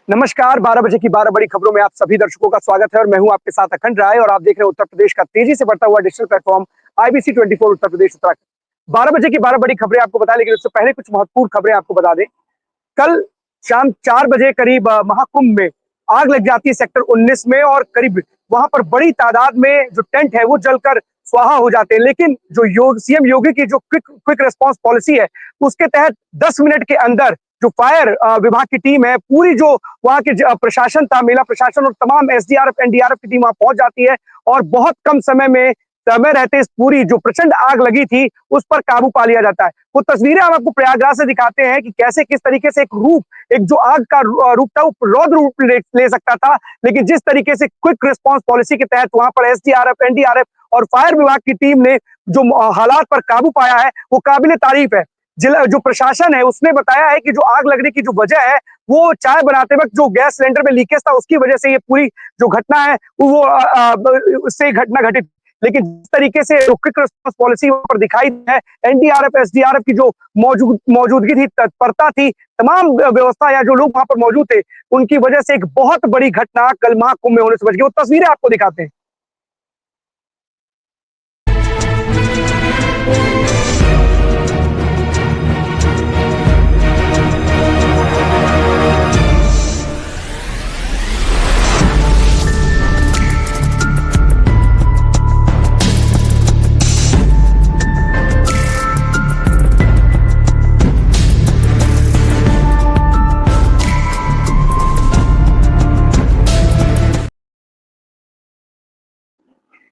नमस्कार, 12 बजे की 12 बड़ी खबरों में आप सभी दर्शकों का स्वागत है और मैं हूं आपके साथ अखंड राय और आप देख रहे हैं उत्तर प्रदेश का तेजी से बढ़ता हुआ digital platform IBC 24 Uttar Pradesh Uttarakhand. 12 बजे की 12 बड़ी खबरें आपको बता, लेकिन उससे पहले कुछ महत्वपूर्ण खबरें आपको बता दें। कल शाम 4 बजे करीब महाकुंभ में आग लग जाती है सेक्टर 19 में और करीब वहां पर बड़ी तादाद में जो टेंट है वो जलकर स्वाहा हो जाते हैं। लेकिन जो सीएम योगी की जो क्विक रिस्पांस पॉलिसी है उसके तहत 10 मिनट के अंदर जो फायर विभाग की टीम है, पूरी जो वहां के प्रशासन था, मेला प्रशासन और तमाम एसडीआरएफ एनडीआरएफ की टीम वहां पहुंच जाती है और बहुत कम समय रहते इस पूरी जो प्रचंड आग लगी थी उस पर काबू पा लिया जाता है। वो तस्वीरें हम आपको प्रयागराज से दिखाते हैं कि कैसे किस तरीके से एक जो आग का रूप था वो रौद्र रूप ले सकता था, लेकिन जिस तरीके से क्विक रिस्पांस पॉलिसी के तहत वहां पर एसडीआरएफ एनडीआरएफ और फायर विभाग की टीम ने जो हालात पर काबू पाया है वो काबिले तारीफ है। जिला जो प्रशासन है उसने बताया है कि जो आग लगने की जो वजह है वो चाय बनाते वक्त जो गैस सिलेंडर में लीकेज था उसकी वजह से ये पूरी जो घटना है वो उससे घटना घटित। लेकिन जिस तरीके से क्विक रिस्पांस पॉलिसी पर दिखाई है, एनडीआरएफ एसडीआरएफ की जो मौजूदगी थी, तत्परता थी, तमाम व्यवस्था या जो लोग वहां पर मौजूद थे उनकी वजह से एक बहुत बड़ी घटना कल महाकुंभ में होने से बच गई। वो तस्वीरें आपको दिखाते हैं।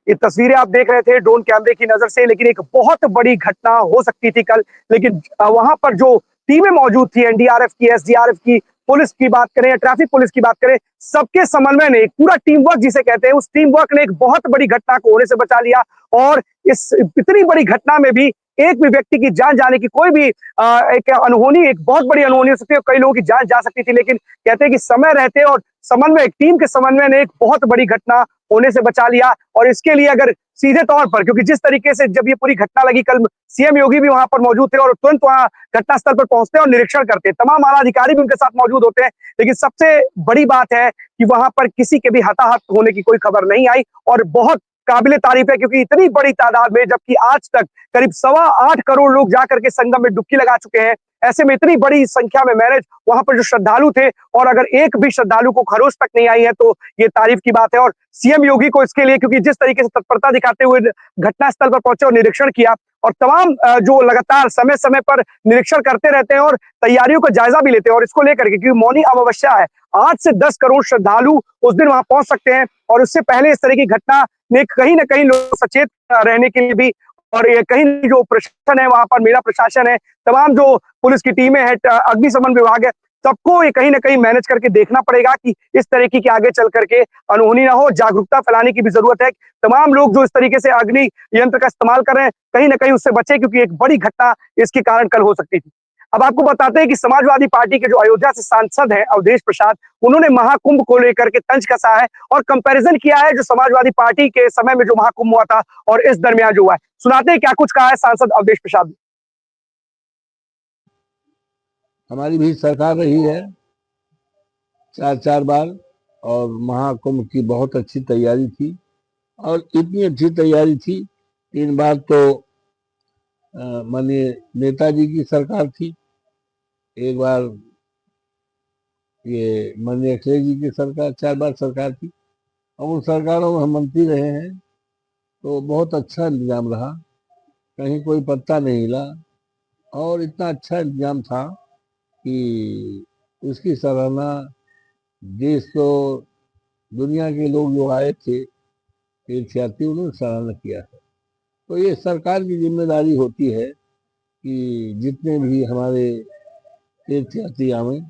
ये तस्वीरें आप देख रहे थे ड्रोन कैमरे की नजर से, लेकिन एक बहुत बड़ी घटना हो सकती थी कल। लेकिन वहां पर जो टीमें मौजूद थी, एनडीआरएफ की, एसडीआरएफ की, पुलिस की बात करें या ट्रैफिक पुलिस की बात करें, सबके समन्वय ने, पूरा टीम वर्क जिसे कहते हैं, उस टीम वर्क ने एक बहुत बड़ी घटना को होने से बचा लिया। और इस इतनी बड़ी घटना में भी एक भी व्यक्ति की जान जाने की कोई भी एक बहुत बड़ी अनहोनी हो सकती है, कई लोगों की जान जा सकती थी, लेकिन कहते हैं कि समय रहते और समन्वय, टीम के समन्वय ने एक बहुत बड़ी घटना होने से बचा लिया। और इसके लिए अगर सीधे तौर पर, क्योंकि जिस तरीके से जब ये पूरी घटना लगी कल सीएम योगी भी वहां पर मौजूद थे और तुरंत वहां घटनास्थल पर पहुंचते हैं और निरीक्षण करते हैं, तमाम आला अधिकारी भी उनके साथ मौजूद होते हैं। लेकिन सबसे बड़ी बात है कि वहां पर किसी के भी हताहत होने की कोई खबर नहीं आई और बहुत काबिले तारीफ है, क्योंकि इतनी बड़ी तादाद में, जबकि आज तक करीब 8.25 करोड़ लोग जाकर के संगम में डुबकी लगा चुके हैं, ऐसे में इतनी बड़ी संख्या में मैनेज वहां पर जो श्रद्धालु थे, और अगर एक भी श्रद्धालु को खरोच तक नहीं आई है तो ये तारीफ की बात है। और सीएम योगी को इसके लिए, क्योंकि जिस तरीके से तत्परता दिखाते हुए घटनास्थल पर पहुंचे और निरीक्षण किया और तमाम जो लगातार समय समय पर निरीक्षण करते रहते हैं और तैयारियों का जायजा भी लेते हैं, और इसको लेकर के, क्योंकि मौनी अमावस्या है, 8 से 10 करोड़ श्रद्धालु उस दिन वहां पहुंच सकते हैं और उससे पहले इस तरह की घटना में कहीं ना कहीं लोग सचेत रहने के लिए भी, और ये कहीं जो प्रशासन है वहां पर, मेरा प्रशासन है, तमाम जो पुलिस की टीमें हैं, अग्निशमन विभाग है, सबको ये कहीं ना कहीं मैनेज करके देखना पड़ेगा कि इस तरीके की आगे चल करके अनहोनी ना हो। जागरूकता फैलाने की भी जरूरत है। तमाम लोग जो इस तरीके से अग्नि यंत्र का इस्तेमाल कर रहे हैं कहीं ना कहीं उससे बचे, क्योंकि एक बड़ी घटना इसके कारण कल हो सकती थी। अब आपको बताते हैं कि समाजवादी पार्टी के जो अयोध्या से सांसद हैं अवधेश प्रसाद, उन्होंने महाकुंभ को लेकर के तंज कसा है और कंपैरिजन किया है जो समाजवादी पार्टी के समय में जो महाकुंभ हुआ था और इस दरमियान जो हुआ है। सुनाते हैं क्या कुछ कहा है सांसद अवधेश प्रसाद ने। हमारी भी सरकार रही है 4 बार और महाकुंभ की बहुत अच्छी तैयारी थी और इतनी अच्छी तैयारी थी, 3 बार तो माननीय नेताजी की सरकार थी, एक बार ये माननीय अखिलेश जी की सरकार, 4 बार सरकार थी और उन सरकारों में हम मंत्री रहे हैं, तो बहुत अच्छा इंतजाम रहा, कहीं कोई पत्ता नहीं हिला और इतना अच्छा इंतजाम था कि उसकी सराहना देश तो दुनिया के लोग जो आए थे तीर्थयात्री, उन्होंने सराहना किया है। तो ये सरकार की जिम्मेदारी होती है कि जितने भी हमारे तीर्थयात्री आवे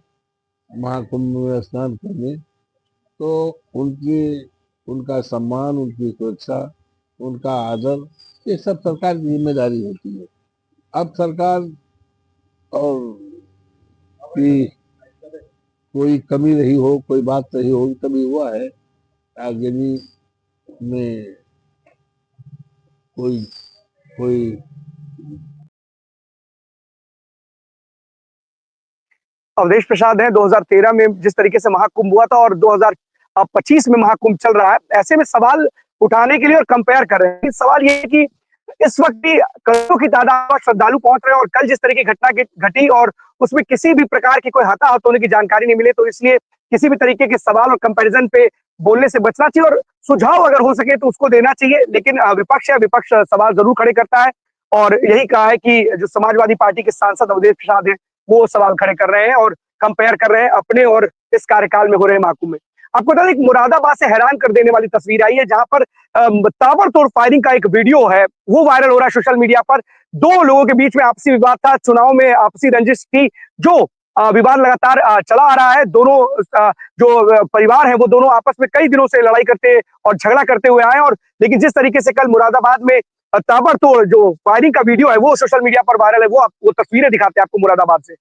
महाकुंभ में स्नान करने, तो उनकी उनका सम्मान, उनकी सुरक्षा, उनका आदर, ये सब सरकार की जिम्मेदारी होती है। अब सरकार और की कोई कमी रही हो, कोई बात रही हो, तभी हुआ है आगजनी में कोई कोई अवधेश प्रसाद हैं। 2013 में जिस तरीके से महाकुंभ हुआ था और 2025 में महाकुंभ चल रहा है, ऐसे में सवाल उठाने के लिए और कंपेयर कर रहे हैं। सवाल ये है कि इस वक्त भी करोड़ों की तादाद में श्रद्धालु पहुंच रहे हैं और कल जिस तरीके की घटना घटी और उसमें किसी भी प्रकार की कोई हताहत होने की जानकारी नहीं मिले, तो इसलिए किसी भी तरीके के सवाल और कंपैरिजन पे बोलने से बचना चाहिए और सुझाव अगर हो सके तो उसको देना चाहिए। लेकिन विपक्ष है, विपक्ष सवाल जरूर खड़े करता है और यही कहा है कि जो समाजवादी पार्टी के सांसद अवधेश प्रसाद हैं, वो सवाल खड़े कर रहे हैं और कंपेयर कर रहे हैं अपने और इस कार्यकाल में हो रहे महाकुंभ में। आपको बता दें, एक मुरादाबाद से हैरान कर देने वाली तस्वीर आई है, जहां पर ताबड़तोड़ फायरिंग का एक वीडियो है, वो वायरल हो रहा है सोशल मीडिया पर। दो लोगों के बीच में आपसी विवाद था, चुनाव में आपसी रंजिश थी, जो विवाद लगातार चला आ रहा है। दोनों जो परिवार है, वो दोनों आपस में कई दिनों से लड़ाई करते और झगड़ा करते हुए आए, और लेकिन जिस तरीके से कल मुरादाबाद में ताबड़तोड़ जो फायरिंग का वीडियो है, वो सोशल मीडिया पर वायरल है। वो तस्वीरें दिखाते हैं आपको मुरादाबाद से।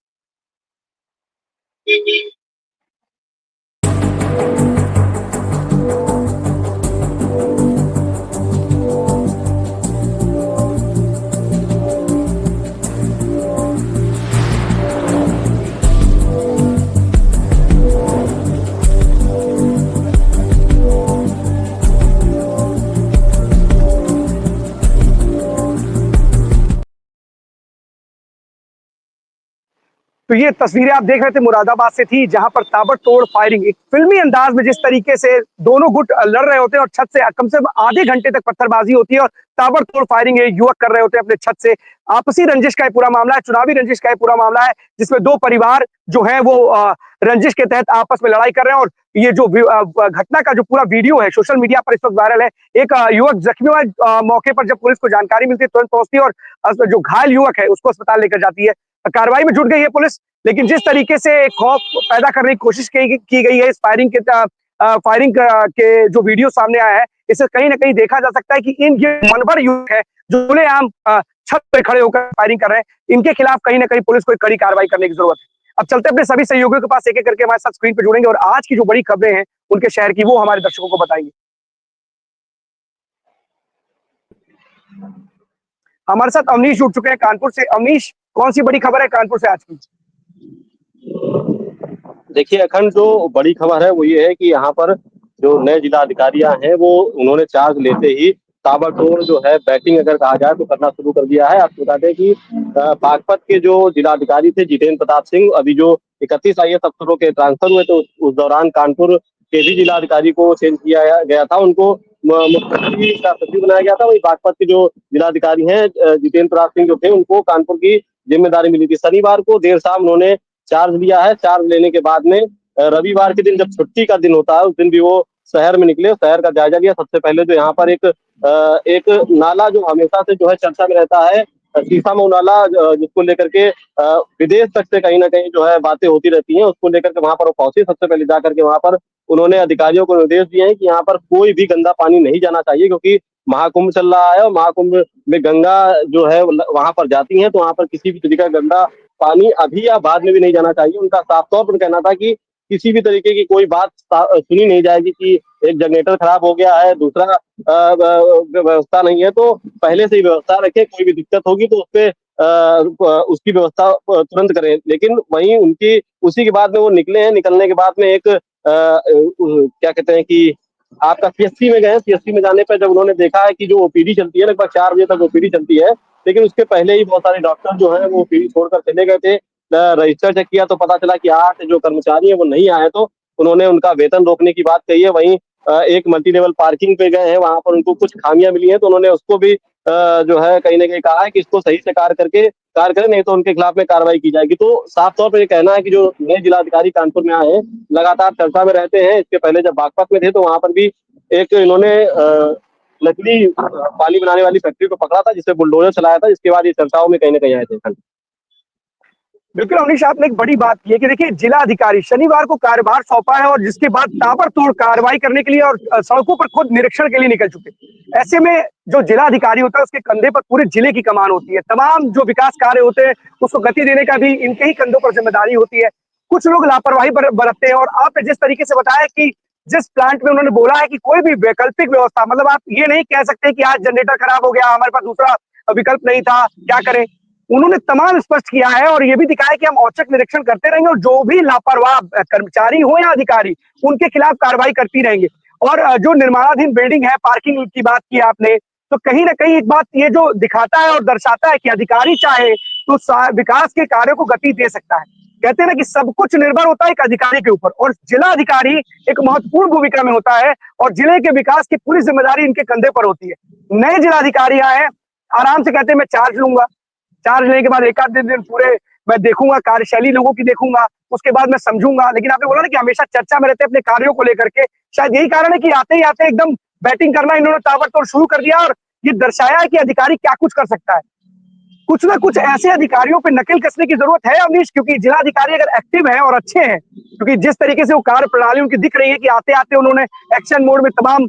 तो ये तस्वीरें आप देख रहे थे मुरादाबाद से थी, जहां पर ताबड़तोड़ फायरिंग एक फिल्मी अंदाज में जिस तरीके से दोनों गुट लड़ रहे होते हैं और छत से कम से कम आधे घंटे तक पत्थरबाजी होती है और ताबड़तोड़ फायरिंग युवक कर रहे होते हैं अपने छत से। आपसी रंजिश का पूरा मामला है, चुनावी रंजिश का पूरा मामला है, जिसमें दो परिवार जो है वो रंजिश के तहत आपस में लड़ाई कर रहे हैं। और ये जो घटना का जो पूरा वीडियो है सोशल मीडिया पर इस वक्त वायरल है। एक युवक जख्मी हुआ, मौके पर जब पुलिस को जानकारी मिलती है तुरंत पहुंचती है और जो घायल युवक है उसको अस्पताल लेकर जाती है। कार्रवाई में जुट गई है पुलिस, लेकिन जिस तरीके से खौफ पैदा करने की कोशिश की गई है इस फायरिंग के जो वीडियो सामने आया है, इसे कहीं ना कहीं देखा जा सकता है कि ये मनवर युवक है जो खुलेआम छत पर खड़े होकर फायरिंग कर रहे हैं, इनके खिलाफ कहीं ना कहीं पुलिस को कड़ी कार्रवाई करने की जरूरत है। अब चलते अपने सभी सहयोगियों के पास, एक एक करके हमारे साथ स्क्रीन पर जुड़ेंगे और आज की जो बड़ी खबरें हैं उनके शहर की, वो हमारे दर्शकों को बताएंगे। हमारे साथ अवनीश जुड़ चुके हैं कानपुर से। अवनीश, कौन सी बड़ी खबर है कानपुर से आज की? देखिए अखंड, जो बड़ी खबर है वो ये है कि यहाँ पर जो नए जिलाधिकारियां हैं वो उन्होंने चार्ज लेते ही ताबड़तोड़ जो है बैटिंग अगर कहा जाए तो करना शुरू कर दिया है। आपको बता दें कि बागपत के जो जिलाधिकारी थे जितेंद्र प्रताप सिंह, अभी जो 31 IAS अफसरों के ट्रांसफर हुए तो उस दौरान कानपुर के भी जिलाधिकारी को चेंज किया गया था, उनको मुख्यमंत्री का सचिव बनाया गया था। वही बागपत के जो जिलाधिकारी हैं जितेंद्र प्रताप सिंह जो थे, उनको कानपुर की जिम्मेदारी मिली थी। शनिवार को देर शाम उन्होंने चार्ज लिया है। चार्ज लेने के बाद में रविवार के दिन जब छुट्टी का दिन होता है उस दिन भी वो शहर में निकले, शहर का जायजा लिया। सबसे पहले जो यहाँ पर एक नाला जो हमेशा से जो है चर्चा में रहता है, शीशामऊ नाला, जिसको लेकर के विदेश तक से कहीं ना कहीं जो है बातें होती रहती हैं, उसको लेकर के वहां पर वो पहुंचे। सबसे पहले जाकर के वहां पर उन्होंने अधिकारियों को निर्देश दिए हैं कि यहाँ पर कोई भी गंदा पानी नहीं जाना चाहिए, क्योंकि महाकुंभ चल रहा है और महाकुंभ में गंगा जो है वहां पर जाती है, तो वहां पर किसी भी तरीके का गंदा पानी अभी या बाद में भी नहीं जाना चाहिए। उनका साफ तौर पर कहना था कि किसी भी तरीके की कोई बात सुनी नहीं जाएगी कि एक जनरेटर खराब हो गया है, दूसरा व्यवस्था नहीं है, तो पहले से ही व्यवस्था रखें, कोई भी दिक्कत होगी तो उसकी व्यवस्था तुरंत करें। लेकिन वहीं उनकी उसी के बाद में वो निकले हैं। निकलने के बाद में एक क्या कहते हैं कि आपका CSC में गए। CSC में जाने पर जब उन्होंने देखा है कि जो OPD चलती है, लगभग 4 बजे तक OPD चलती है, लेकिन उसके पहले ही बहुत सारे डॉक्टर जो है वो OPD छोड़कर चले गए थे। रजिस्टर चेक किया तो पता चला कि 8 जो कर्मचारी है वो नहीं आए, तो उन्होंने उनका वेतन रोकने की बात कही है। वहीं एक मल्टी लेवल पार्किंग पे गए हैं, वहां पर उनको कुछ खामियां मिली हैं, तो उन्होंने उसको भी जो है कहीं ना कहीं कहा है कि इसको सही से कार्य करें, नहीं तो उनके खिलाफ में कार्रवाई की जाएगी। तो साफ तौर पर ये कहना है कि जो नए जिलाधिकारी कानपुर में आए हैं लगातार चर्चा में रहते हैं। इसके पहले जब बागपत में थे तो वहां पर भी एक इन्होंने नकली पानी बनाने वाली फैक्ट्री को पकड़ा था, जिससे बुलडोजर चलाया था, जिसके बाद ये चर्चाओं में कहीं ना कहीं आए थे। बिल्कुल अवनीश, आपने एक बड़ी बात की है कि देखिए जिलाधिकारी शनिवार को कार्यभार सौंपा है और जिसके बाद ताबड़तोड़ कार्रवाई करने के लिए और सड़कों पर खुद निरीक्षण के लिए निकल चुके। ऐसे में जो जिलाधिकारी होता है उसके कंधे पर पूरे जिले की कमान होती है, तमाम जो विकास कार्य होते हैं उसको गति देने का भी इनके ही कंधों पर जिम्मेदारी होती है। कुछ लोग लापरवाही बरतते हैं और आपने जिस तरीके से बताया कि जिस प्लांट में उन्होंने बोला है कि कोई भी वैकल्पिक व्यवस्था, मतलब आप ये नहीं कह सकते कि आज जनरेटर खराब हो गया, हमारे पास दूसरा विकल्प नहीं था, क्या करें। उन्होंने तमाम स्पष्ट किया है और ये भी दिखाया कि हम औचक निरीक्षण करते रहेंगे और जो भी लापरवाह कर्मचारी हो या अधिकारी उनके खिलाफ कार्रवाई करती रहेंगे। और जो निर्माणाधीन बिल्डिंग है, पार्किंग की बात की आपने, तो कहीं ना कहीं एक बात ये जो दिखाता है और दर्शाता है कि अधिकारी चाहे तो विकास के कार्यों को गति दे सकता है। कहते हैं ना कि सब कुछ निर्भर होता है एक अधिकारी के ऊपर और जिला अधिकारी एक महत्वपूर्ण भूमिका में होता है और जिले के विकास की पूरी जिम्मेदारी इनके कंधे पर होती है। नए जिलाधिकारी आए, आराम से कहते हैं मैं चार्ज लूंगा, चार्ज लेने के बाद एक आध दिन पूरे मैं देखूंगा, कार्यशैली लोगों की देखूंगा, उसके बाद मैं समझूंगा। लेकिन आपने बोला ना कि हमेशा चर्चा में रहते हैं अपने कार्यों को लेकर के, शायद यही कारण है कि आते ही आते एकदम बैटिंग करना इन्होंने ताबड़तोड़ शुरू कर दिया और ये दर्शाया है कि अधिकारी क्या कुछ कर सकता है। कुछ ना कुछ ऐसे अधिकारियों पे नकेल कसने की जरूरत है अवनीश, क्योंकि जिलाधिकारी अगर एक्टिव है और अच्छे हैं, क्योंकि जिस तरीके से वो कार्य प्रणाली उनकी दिख रही है कि आते आते उन्होंने एक्शन मोड में तमाम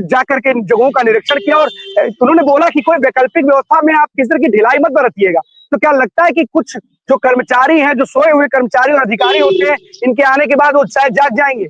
जाकर के जगहों का निरीक्षण किया और उन्होंने बोला कि कोई वैकल्पिक व्यवस्था में आप किसी तरह की ढिलाई मत बरतिएगा। तो क्या लगता है कि कुछ जो कर्मचारी हैं, जो सोए हुए कर्मचारी और अधिकारी होते हैं, इनके आने के बाद वो शायद जाग जाएंगे?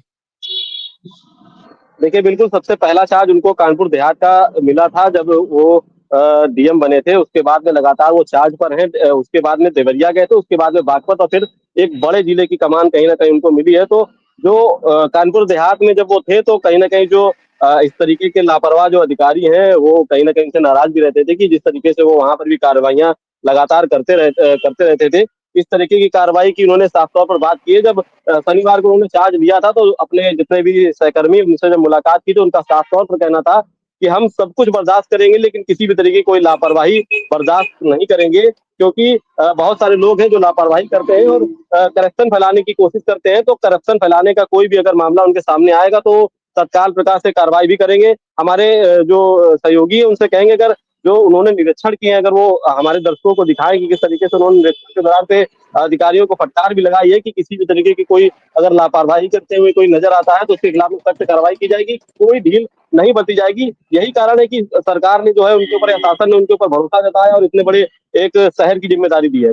देखिए, बिल्कुल सबसे पहला चार्ज उनको कानपुर देहात का मिला था जब वो डीएम बने थे। उसके बाद में लगातार वो चार्ज पर हैं। उसके बाद में देवरिया गए थे, उसके बाद में बागपत और फिर एक बड़े जिले की कमान कहीं न कहीं उनको मिली है। तो जो कानपुर देहात में जब वो थे तो कहीं न कहीं जो इस तरीके के लापरवाह जो अधिकारी हैं, वो कहीं न कहीं उनसे नाराज़ भी रहते थे कि जिस तरीके से वो वहाँ पर भी कार्रवाइयाँ लगातार करते रहते थे। इस तरीके की कार्रवाई की उन्होंने साफ तौर पर बात की है। जब शनिवार को उन्होंने चार्ज लिया था तो अपने जितने भी सहकर्मी उनसे जब मुलाकात की तो उनका साफ तौर पर कहना था कि हम सब कुछ बर्दाश्त करेंगे लेकिन किसी भी तरीके की कोई लापरवाही बर्दाश्त नहीं करेंगे, क्योंकि बहुत सारे लोग हैं जो लापरवाही करते हैं और करप्शन फैलाने की कोशिश करते हैं। तो करप्शन फैलाने का कोई भी अगर मामला उनके सामने आएगा तो तत्काल प्रकार से कार्रवाई भी करेंगे। हमारे जो सहयोगी है उनसे कहेंगे अगर जो उन्होंने निरीक्षण किए हैं अगर वो हमारे दर्शकों को दिखाएं कि किस तरीके से उन्होंने निरीक्षण के दौरान पे अधिकारियों को फटकार भी लगाई है कि किसी भी तरीके की कोई अगर लापरवाही करते हुए कोई नजर आता है तो उसके खिलाफ सख्त कार्रवाई की जाएगी, कोई ढील नहीं बरती जाएगी। यही कारण है कि सरकार ने जो है उनके ऊपर या शासन ने उनके ऊपर भरोसा जताया और इतने बड़े एक शहर की जिम्मेदारी दी है।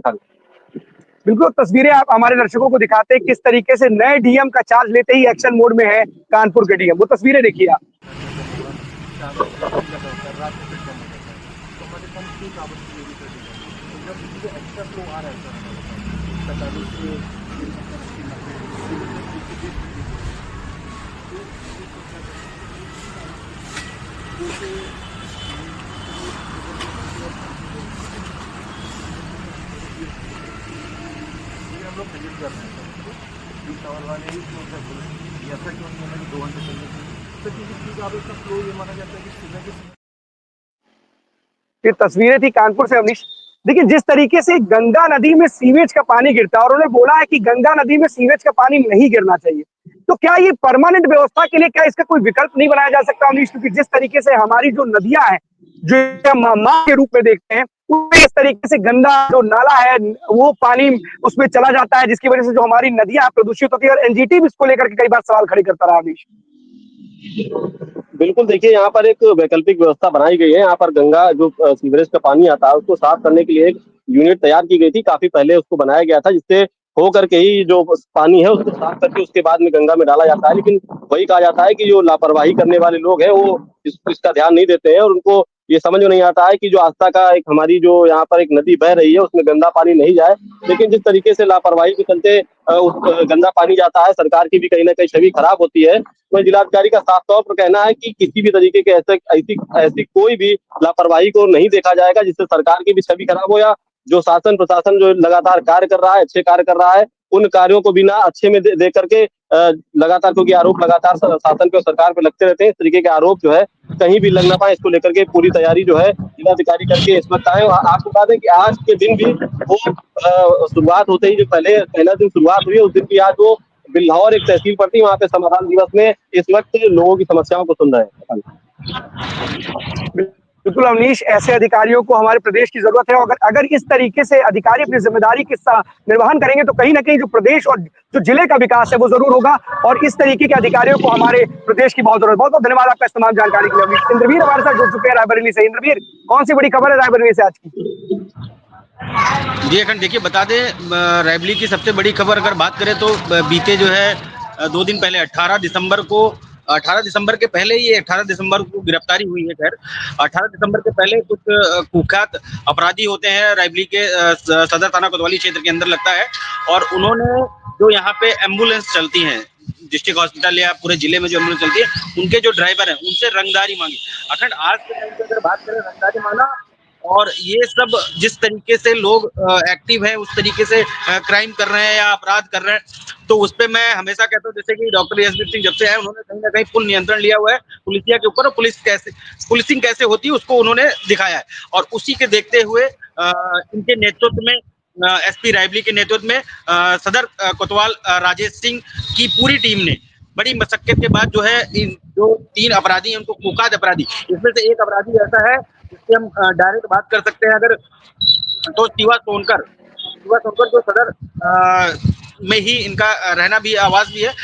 बिल्कुल, तस्वीरें आप हमारे दर्शकों को दिखाते हैं किस तरीके से नए डीएम का चार्ज लेते ही एक्शन मोड में है कानपुर के डीएम। वो तस्वीरें देखिए आप। हम लोग सजेस्ट कर रहे हैं सर चावल वाले ही ऐसा क्यों नहीं है 2 घंटे चलने की तो किसी चीज़ आप इसका फ्लो ये माना जाता है कि सुबह के ये तस्वीरें थी कानपुर से अवनीश। देखिए जिस तरीके से गंगा नदी में सीवेज का पानी गिरता है और उन्होंने बोला है कि गंगा नदी में सीवेज का पानी नहीं गिरना चाहिए, तो क्या ये परमानेंट व्यवस्था के लिए क्या इसका कोई विकल्प नहीं बनाया जा सकता अवनीश? क्योंकि जिस तरीके से हमारी जो नदियां हैं जो मां के रूप में देखते हैं उसमें इस तरीके से गंदा जो नाला है वो पानी उसमें चला जाता है, जिसकी वजह से जो हमारी नदियां प्रदूषित होती है और एनजीटी भी इसको लेकर के कई बार सवाल खड़े करता रहा अवनीश। बिल्कुल, देखिए यहाँ पर एक वैकल्पिक व्यवस्था बनाई गई है। यहाँ पर गंगा जो सीवरेज का पानी आता है उसको साफ करने के लिए एक यूनिट तैयार की गई थी। काफी पहले उसको बनाया गया था जिससे हो करके ही जो पानी है उसको साफ करके उसके बाद में गंगा में डाला जाता है। लेकिन वही कहा जाता है कि जो लापरवाही करने वाले लोग हैं वो इसका ध्यान नहीं देते हैं और उनको ये समझ में नहीं आता है कि जो आस्था का एक हमारी जो यहाँ पर एक नदी बह रही है उसमें गंदा पानी नहीं जाए। लेकिन जिस तरीके से लापरवाही के चलते उस गंदा पानी जाता है, सरकार की भी कहीं ना कहीं छवि खराब होती है। तो जिलाधिकारी का साफ तौर पर कहना है कि किसी भी तरीके के ऐसी कोई भी लापरवाही को नहीं देखा जाएगा जिससे सरकार की भी छवि खराब हो या जो शासन प्रशासन जो लगातार कार्य कर रहा है, अच्छे कार्य कर रहा है, उन कार्यों को बिना अच्छे में दे करके लगातार, क्योंकि आरोप लगातार शासन पे और सरकार पे लगते रहते हैं, इस तरीके के आरोप जो है कहीं भी लग ना पाए इसको लेकर के पूरी तैयारी जो है जिलाधिकारी करके इस वक्त आए। आपको बता दें कि आज के दिन भी वो शुरुआत होते ही जो पहला दिन शुरुआत हुई है उस दिन भी आज वो बिल्हौर एक तहसील पड़ती वहाँ पे समाधान दिवस में इस वक्त लोगों की समस्याओं को सुन रहे हैं। बिल्कुल अवनीश, ऐसे अधिकारियों को हमारे प्रदेश की जरूरत है। अगर अगर इस तरीके से अधिकारी अपनी जिम्मेदारी के निर्वहन करेंगे तो कहीं ना कहीं जो प्रदेश और जो जिले का विकास है वो जरूर होगा और इस तरीके के अधिकारियों को हमारे प्रदेश की बहुत जरूरत। बहुत बहुत धन्यवाद आपका तमाम जानकारी के लिए अवनीश। इंद्रवीर हमारे साथ जुड़ चुके हैं रायबरेली से। इंद्रवीर, कौन सी बड़ी खबर है रायबरेली से आज की? जी अखंड, देखिए बता दें रायबरेली की सबसे बड़ी खबर अगर बात करें तो बीते जो है 2 दिन पहले 18 दिसंबर को 18 दिसंबर के पहले, ये 18 दिसंबर को गिरफ्तारी हुई है। खैर 18 दिसंबर के पहले कुछ कुख्यात अपराधी होते हैं रायबरेली के सदर थाना कोतवाली क्षेत्र के अंदर लगता है, और उन्होंने जो यहाँ पे एम्बुलेंस चलती हैं डिस्ट्रिक्ट हॉस्पिटल या पूरे जिले में जो एम्बुलेंस चलती है, उनके जो ड्राइवर हैं उनसे रंगदारी मांगी। अखंड आज के टाइम पे अगर बात करें रंगदारी मांगना, और ये सब जिस तरीके से लोग एक्टिव हैं, उस तरीके से क्राइम कर रहे हैं या अपराध कर रहे हैं, तो उस पर मैं हमेशा कहता हूँ, जैसे कि डॉक्टर यशवीर सिंह जब से आए उन्होंने कहीं ना कहीं फुल नियंत्रण लिया हुआ है पुलिसिया के ऊपर, और पुलिसिंग कैसे होती है उसको उन्होंने दिखाया है। और उसी के देखते हुए इनके नेतृत्व में, एसपी रायबरेली के नेतृत्व में सदर कोतवाल राजेश सिंह की पूरी टीम ने बड़ी मशक्कत के बाद जो है इन जो 3 अपराधी हैं उनको कुख्यात अपराधी, इसमें से एक अपराधी ऐसा है जिससे हम डायरेक्ट बात कर सकते हैं अगर, तो शिवा सोनकर जो सदर में ही इनका रहना भी आवास भी है,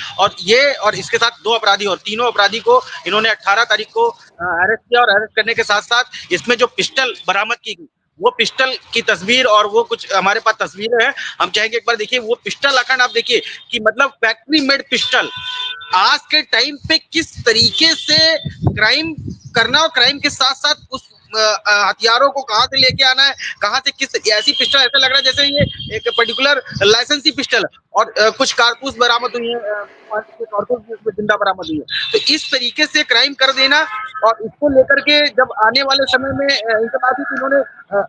और इसके साथ 2 अपराधी, और तीनों अपराधी को इन्होंने 18 तारीख को अरेस्ट किया, और अरेस्ट करने के साथ साथ इसमें जो पिस्टल बरामद की गई, वो पिस्टल की तस्वीर और वो कुछ हमारे पास तस्वीरें हैं, हम चाहेंगे एक बार देखिए वो पिस्टल। अखंड आप देखिए कि मतलब फैक्ट्री मेड पिस्टल आज के टाइम पे किस तरीके से क्राइम करना, और क्राइम के साथ साथ उस हथियारों को कहां से लेके आना है, कहां से किस, ऐसी पिस्टल ऐसा लग रहा है जैसे ये एक पर्टिकुलर लाइसेंसी पिस्टल है, और कुछ कारतूस बरामद हुई है, कारतूस इसमें जिंदा बरामद हुई है। तो इस तरीके से क्राइम कर देना, और इसको लेकर के जब आने वाले समय में इनके बाद इन्होंने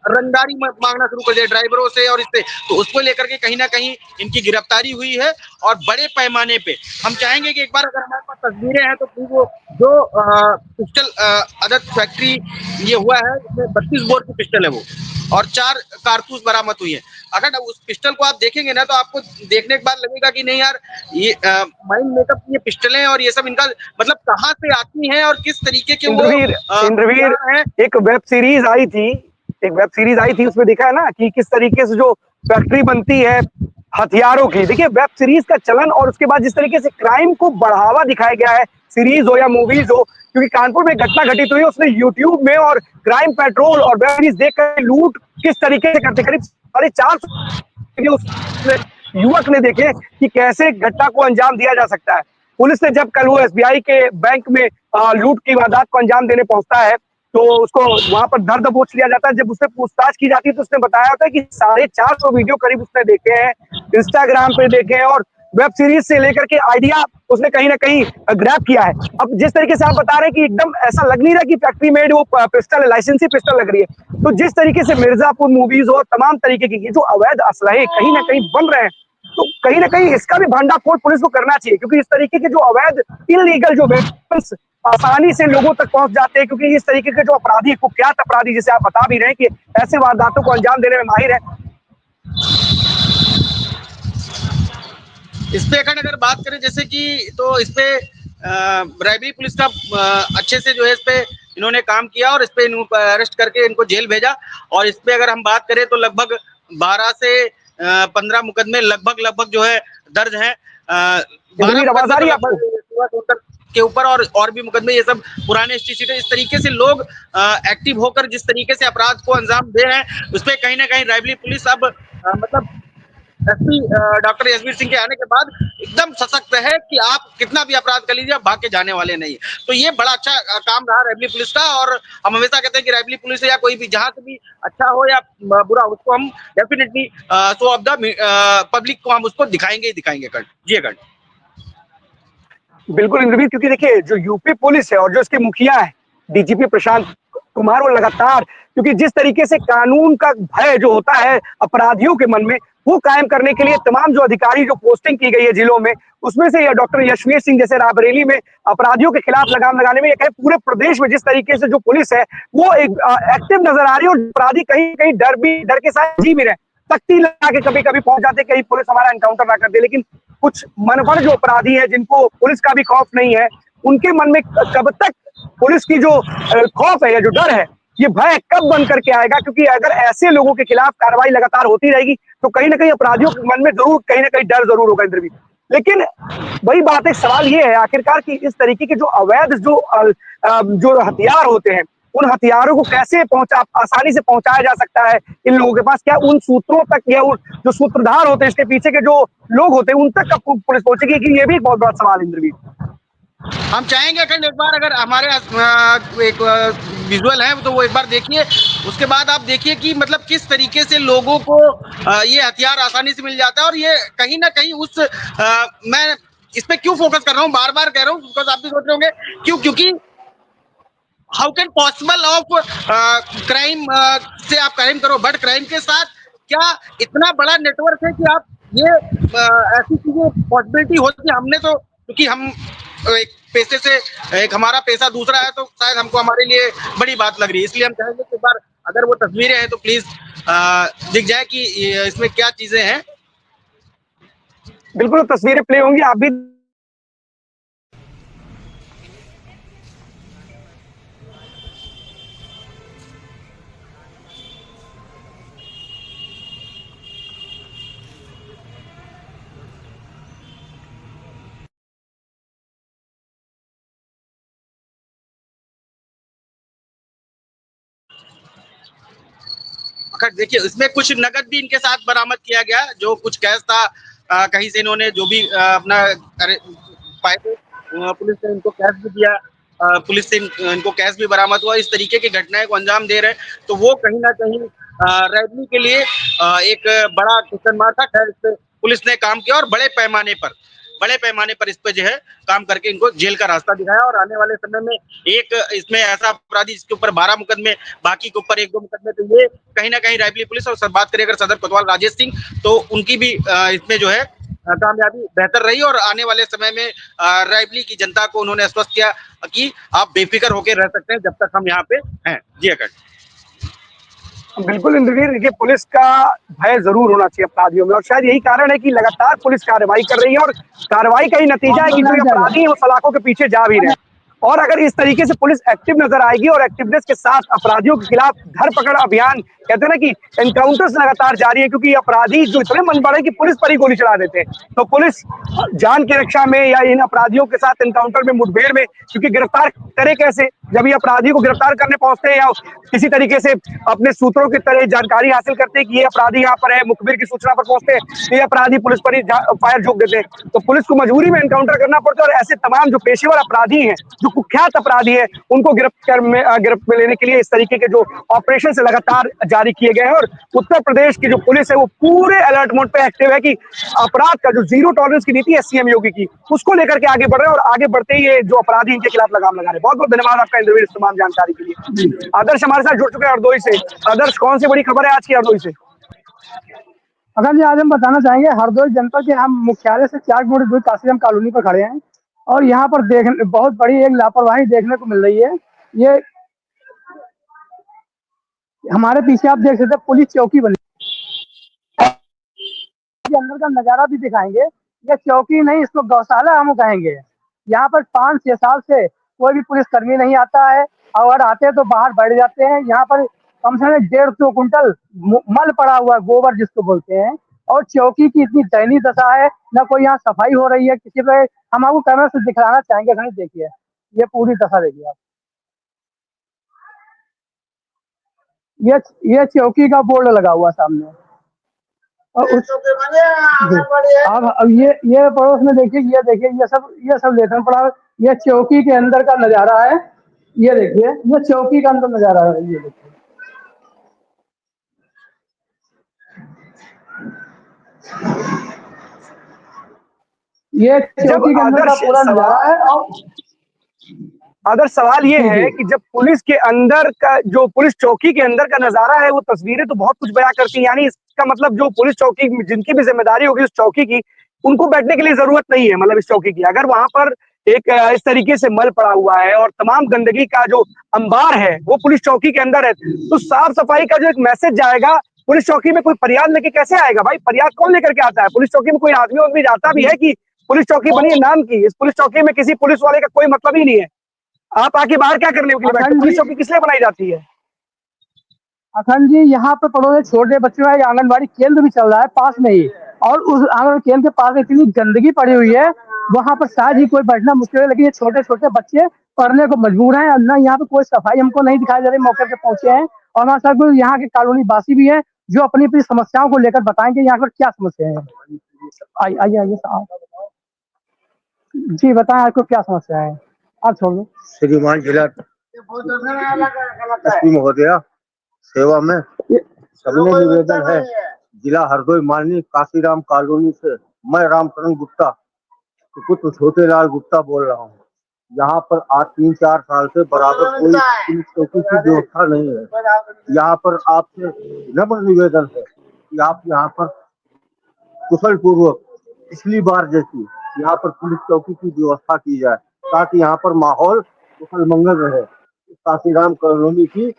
रंगदारी मांगना शुरू कर दिया ड्राइवरों से और इससे, तो उसको लेकर के कहीं ना कहीं इनकी गिरफ्तारी हुई है, और बड़े पैमाने पे हम चाहेंगे कि एक बार अगर हमारे पास तस्वीरें हैं तो वो जो पिस्टल आदत फैक्ट्री ये हुआ है, इसमें 32 बोर की पिस्टल है वो, और 4 कारतूस बरामद हुई है। अगर उस पिस्टल को आप देखेंगे ना तो आपको देखने के बाद लगेगा कि नहीं यार, ये माइंड मेकअप ये पिस्टलें और ये सब इनका मतलब कहाँ से आती हैं और किस तरीके के इंद्रवीर एक वेब सीरीज आई थी उसमें दिखा है ना कि किस तरीके से जो फैक्ट्री बनती है हथियारों की। देखिए वेब सीरीज का चलन और उसके बाद जिस तरीके से क्राइम को बढ़ावा दिखाया गया है, सीरीज हो या मूवीज हो, क्योंकि कानपुर में घटना घटित हुई उसने यूट्यूब में और क्राइम पेट्रोल और वेब सीरीज देखकर लूट किस तरीके से करते, करीब 450 युवक ने देखे कि कैसे घटना को अंजाम दिया जा सकता है। पुलिस ने जब कल वो एसबीआई के बैंक में लूट की वारदात को अंजाम देने पहुंचता है तो उसको वहां पर धर दबोच लिया जाता है। जब उससे पूछताछ की जाती है तो उसने बताया होता है कि 450 वीडियो करीब उसने देखे हैं, इंस्टाग्राम पे देखे हैं, और वेब सीरीज से लेकर के आइडिया उसने कहीं ना कहीं ग्रैब किया है। अब जिस तरीके से आप बता रहे हैं कि एकदम ऐसा लग नहीं रहा कि फैक्ट्री मेड वो पिस्टल है, लाइसेंसी पिस्टल लग रही है, तो जिस तरीके से मिर्जापुर मूवीज और तमाम तरीके की जो अवैध असलहे कहीं ना कहीं बन रहे हैं, तो कहीं ना कहीं इसका भी भंडाफोड़ पुलिस को करना चाहिए, क्योंकि इस तरीके के जो अवैध इलीगल जो वेपन्स आसानी से लोगों तक पहुंच जाते हैं, क्योंकि इस तरीके के जो अपराधी, कुख्यात अपराधी जिसे आप बता भी रहे हैं कि ऐसे वारदातों को अंजाम देने में माहिर है। इस पे अगर बात करें जैसे कि, तो इस पे रायबरेली पुलिस का अच्छे से जो है इस पे इन्होंने काम किया और इस पे इनको अरेस्ट करके इनको जेल भेजा। और इस पे अगर हम बात करें तो लगभग 12 से 15 मुकदमे लगभग जो है दर्ज हैं, 12 के ऊपर, और भी मुकदमे ये सब पुराने स्टेट। इस तरीके से लोग एक्टिव होकर जिस तरीके से अपराध को अंजाम दे रहे हैं, उस पर कहीं ना कहीं रायबरेली पुलिस अब मतलब एसपी डॉक्टर यशवीर सिंह के आने के बाद एकदम सशक्त है कि आप कितना भी अपराध कर लीजिए, आप भाग के जाने वाले नहीं। तो ये बड़ा अच्छा काम रहा रायबरेली पुलिस का, और हम हमेशा कहते हैं कि रायबरेली पुलिस या कोई भी जहां से भी अच्छा हो या बुरा, उसको हम definitely show off the public को हम उसको दिखाएंगे ही दिखाएंगे। जी कट बिल्कुल इंद्रवीर, क्योंकि देखिए जो यूपी पुलिस है और जो इसके मुखिया है डीजीपी प्रशांत कुमार, वो लगातार, क्योंकि जिस तरीके से कानून का भय जो होता है अपराधियों के मन में, वो कायम करने के लिए तमाम जो अधिकारी जो पोस्टिंग की गई है जिलों में, उसमें से डॉक्टर यशवीर सिंह जैसे रायबरेली में अपराधियों के खिलाफ लगाम लगाने में, ये पूरे प्रदेश में जिस तरीके से जो पुलिस है वो एक एक्टिव नजर आ रही है, और अपराधी कहीं कहीं डर के साथ जी भी रहे, तख्ती लगा के कभी कभी पहुंच जाते, कहीं पुलिस हमारा एनकाउंटर ना कर दे। लेकिन कुछ मनभर जो अपराधी है जिनको पुलिस का भी खौफ नहीं है, उनके मन में कब तक पुलिस की जो खौफ है या जो डर है, ये भय कब बंद करके आएगा? क्योंकि अगर ऐसे लोगों के खिलाफ कार्रवाई लगातार होती रहेगी तो कहीं ना कहीं अपराधियों के मन में जरूर कहीं ना कहीं डर जरूर होगा इंद्रवीर। लेकिन वही बात है, सवाल ये है आखिरकार कि इस तरीके के जो अवैध जो हथियार होते हैं, उन हथियारों को कैसे आसानी से पहुंचाया जा सकता है इन लोगों के पास? क्या उन सूत्रों तक या उन जो सूत्रधार होते हैं, इसके पीछे के जो लोग होते हैं, उन तक कब पुलिस पहुंचेगी? कि ये भी एक बहुत बड़ा सवाल इंद्रवीर। हम चाहेंगे अखंड एक बार अगर हमारे एक विजुअल है तो वो एक बार देखिए, उसके बाद आप देखिए कि मतलब किस तरीके से लोगों को ये हथियार आसानी से मिल जाता है। और ये कहीं ना कहीं मैं इस पे क्यों फोकस कर रहा हूँ, बार बार कह रहा हूँ, बिकॉज आप भी सोच रहे होंगे क्यों, क्योंकि how can possible of crime से आप क्राइम करो, बट क्राइम के साथ क्या इतना बड़ा नेटवर्क है कि आप ये ऐसी चीजें पॉसिबिलिटी होती है। हमने तो क्योंकि हम एक पैसे से, एक हमारा पैसा दूसरा है, तो शायद हमको हमारे लिए बड़ी बात लग रही है। इसलिए हम चाहेंगे कि एक बार अगर वो तस्वीरें हैं तो प्लीज दिख जाए कि इसमें क्या चीजें हैं। बिल्कुल तस्वीरें प्ले होंगी, आप भी देखिए इसमें कुछ नकद भी इनके साथ बरामद किया गया, जो कुछ कैश था कहीं से इन्होंने जो भी अपना पाए थे, पुलिस ने इनको कैश भी दिया, पुलिस से इनको कैश भी बरामद हुआ। इस तरीके की घटनाएं को अंजाम दे रहे हैं तो वो कहीं ना कहीं रैली के लिए एक बड़ा क्वेश्चन मार्क था। खैर इस पे पुलिस ने काम किया और बड़े पैमाने पर इस पे जो है काम करके इनको जेल का रास्ता दिखाया। और आने वाले समय में एक इसमें ऐसा अपराधी जिसके ऊपर 12 मुकदमे, बाकी के ऊपर 1-2 मुकदमे, तो ये कहीं ना कहीं रायबरेली पुलिस, और सब बात करें अगर सदर कोतवाल राजेश सिंह, तो उनकी भी इसमें जो है कामयाबी बेहतर रही। और आने वाले समय में रायबरेली की जनता को उन्होंने आश्वस्त किया कि आप बेफिक्र होकर रह सकते हैं जब तक हम यहाँ पे हैं। जी अकट। बिल्कुल इंद्रवीर, देखिए पुलिस का भय जरूर होना चाहिए अपराधियों में, और शायद यही कारण है कि लगातार पुलिस कार्रवाई कर रही है, और कार्रवाई का ही नतीजा है कि जो ये अपराधी हैं वो सलाखों के पीछे जा भी रहे हैं। और अगर इस तरीके से पुलिस एक्टिव नजर आएगी और एक्टिवनेस के साथ अपराधियों के खिलाफ धरपकड़ अभियान, कहते हैं ना कि एनकाउंटर्स लगातार जारी है, क्योंकि अपराधी जो इतने मन बड़े कि पुलिस पर ही गोली चला देते हैं, तो पुलिस जान की रक्षा में या इन अपराधियों के साथ एनकाउंटर में, मुठभेड़ में, क्योंकि गिरफ्तार करे कैसे, जब ये अपराधी को गिरफ्तार करने पहुंचते हैं या किसी तरीके से अपने सूत्रों की तरह जानकारी हासिल करते हैं कि ये अपराधी यहाँ पर है, मुखबिर की सूचना पर पहुंचते हैं, तो ये अपराधी पुलिस पर ही फायर झोंक देते हैं, तो पुलिस को मजबूरी में एनकाउंटर करना पड़ता है। और ऐसे तमाम जो पेशेवर अपराधी हैं, जो कुख्यात अपराधी हैं, उनको गिरफ्त में लेने के लिए इस तरीके के जो ऑपरेशन से लगातार जारी किए गए हैं। और उत्तर प्रदेश की जो पुलिस है वो पूरे अलर्ट मोड पे एक्टिव है कि अपराध का जो जीरो टॉलरेंस की नीति है सीएम योगी की, उसको लेकर के आगे बढ़ रहे हैं, और आगे बढ़ते ही ये जो अपराधी इनके खिलाफ लगाम लगा रहे हैं। बहुत बहुत धन्यवाद आपका इंद्रवीर इस तमाम जानकारी के लिए। आदर्श हमारे साथ जुड़ चुके हैं हरदोई से। आदर्श, कौन सी बड़ी खबर है आज की हरदोई से? अगर जी आज हम बताना चाहेंगे हरदोई जनपद के हम मुख्यालय से 4 किलोमीटर दूर काशीराम कॉलोनी पर खड़े हैं, और यहाँ पर बहुत बड़ी एक लापरवाही देखने को मिल रही है। ये हमारे पीछे आप देख सकते हैं पुलिस चौकी बनी के अंदर का नजारा भी दिखाएंगे। ये चौकी नहीं, इसको गौशाला हम कहेंगे। यहाँ पर 5-6 साल से कोई भी पुलिसकर्मी नहीं आता है, और आते हैं तो बाहर बैठ जाते हैं। यहाँ पर कम से कम 150 कुंटल मल पड़ा हुआ है, गोबर जिसको बोलते हैं। और चौकी की इतनी दयनीय दशा है, ना कोई यहाँ सफाई हो रही है किसी पे। हम आपको कैमरा से दिखाना चाहेंगे, खड़ी देखिए, ये पूरी दशा देखिए आप। ये चौकी का बोर्ड लगा हुआ सामने, और उस अब ये पड़ोस में देखिए, ये सब लेखन पड़ा है। ये चौकी के अंदर का नजारा है, ये देखिए, ये चौकी का अंदर नजारा है, ये देखिए। ये जब चौकी के अंदर का आदर्श पूरा नजारा सवाल है। और अदर सवाल ये जी है जी कि जब पुलिस के अंदर का, जो पुलिस चौकी के अंदर का नजारा है, वो तस्वीरें तो बहुत कुछ बयां करती हैं, यानी इसका मतलब जो पुलिस चौकी जिनकी भी जिम्मेदारी होगी उस चौकी की, उनको बैठने के लिए जरूरत नहीं है। मतलब इस चौकी की अगर वहां पर एक इस तरीके से मल पड़ा हुआ है और तमाम गंदगी का जो अंबार है वो पुलिस चौकी के अंदर है, तो साफ सफाई का जो एक मैसेज जाएगा, पुलिस चौकी में कोई फरियाद लेके कैसे आएगा भाई? फरियाद कौन लेकर के आता है? पुलिस चौकी में कोई आदमी जाता भी है कि पुलिस चौकी बनी है नाम की? इस पुलिस चौकी में किसी पुलिस वाले का कोई मतलब ही नहीं है। आप आके बाहर क्या करने के लिए बैठे? अखंड पुलिस जी, चौकी किस लिए बनाई जाती है? अखंड जी, यहाँ पे पड़ोस छोटे बच्चों का आंगनबाड़ी केंद्र भी चल रहा है पास में ही, और उस आंगनबाड़ी केंद्र के पास इतनी गंदगी पड़ी हुई है, वहां पर शायद ही कोई बैठना मुश्किल है। लेकिन ये छोटे छोटे बच्चे पढ़ने को मजबूर हैं, और ना यहाँ पे कोई सफाई हमको नहीं दिखाई दे रही। मौके पे पहुंचे हैं, और हमारे साथ कोई यहाँ के कॉलोनी वासी भी है, जो अपनी अपनी समस्याओं को लेकर बताएंगे यहाँ पर क्या समस्या है। आइए आइए साहब। जी बताएं, आपको क्या समस्या है? आप छोड़ दो। श्रीमान जिला एसपी महोदया सेवा में ये- सबने निवेदन है। जिला हरदोई माननीय काशीराम कॉलोनी से मैं रामकरण गुप्ता पुत्र छोटेलाल गुप्ता बोल रहा हूँ। यहाँ पर आज 3-4 साल से बराबर कोई पुलिस चौकी की व्यवस्था नहीं है। यहाँ पर आपसे नम्र निवेदन है कि आप यहाँ पर कुशल पूर्वक पिछली बार जैसी यहाँ पर पुलिस चौकी की व्यवस्था की जाए, ताकि यहाँ पर माहौल कुशल मंगल रहे। काशीराम कॉलोनी की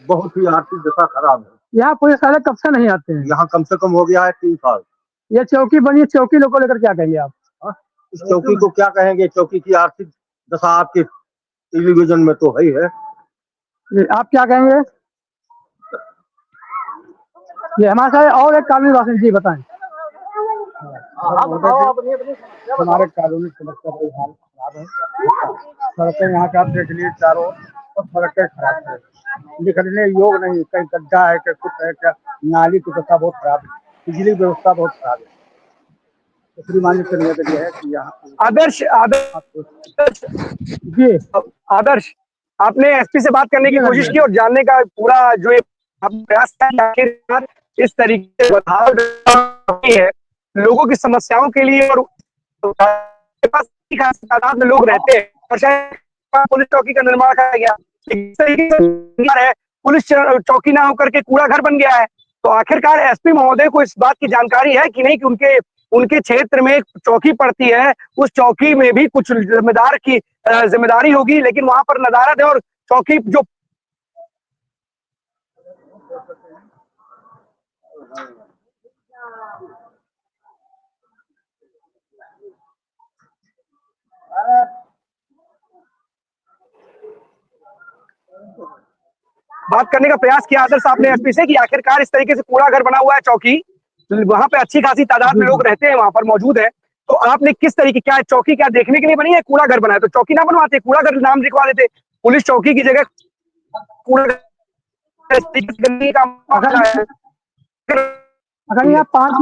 बहुत ही आर्थिक दशा खराब है। यहाँ पुलिस वाले कब से नहीं आते हैं? यहाँ कम से कम हो गया है 3 साल। ये चौकी बनी है, चौकी लोग को लेकर क्या कहेंगे आप? हाँ? इस चौकी को क्या कहेंगे? चौकी की आर्थिक दशा आपके टेलीविजन में तो है। आप क्या कहेंगे? ये हमारे साथ और एक कानूनी वासन जी बताएं। हमारे कॉलोनी समस्या बहुत हाल खराब है। सड़कें यहाँ का आप देख लीजिए, चारों ओर सब सड़कें खराब है, निकलने योग नहीं, कहीं गड्ढा है, कहीं कुछ है, क्या नाली की दशा बहुत खराब है, बिजली व्यवस्था बहुत खराब है। तो श्रीमान से निवेदन यह है कि यहाँ आदर्श आदर्श जी आदर्श, आपने एसपी से बात करने की जी कोशिश की और जानने का पूरा जो ये आपने प्रयास किया कि आखिरकार इस तरीके से बदलाव है लोगों की समस्याओं के लिए, और के पास अच्छी खासी तादाद में लोग रहते हैं और शायद पुलिस चौकी का निर्माण कराया गया, इस तरीके से है पुलिस चौकी ना होकर के कूड़ा घर बन गया है। तो आखिरकार एसपी महोदय को इस बात की जानकारी है कि नहीं कि उनके उनके क्षेत्र में एक चौकी पड़ती है, उस चौकी में भी कुछ जिम्मेदार की जिम्मेदारी होगी, लेकिन वहां पर नदारद है और चौकी जो बात करने का प्रयास किया आदर्श आपने एसपी से कि आखिरकार इस तरीके से कूड़ा घर बना हुआ है चौकी, वहां पे अच्छी खासी तादाद में लोग रहते हैं, वहां पर मौजूद है। तो आपने किस तरीके, क्या चौकी क्या देखने के लिए बनी है? कूड़ा घर बना है तो चौकी ना बनवाते, कूड़ा घर नाम लिखवा देते, पुलिस चौकी की जगह कूड़ा घर का अगर मामला है। अगर यहाँ पाँच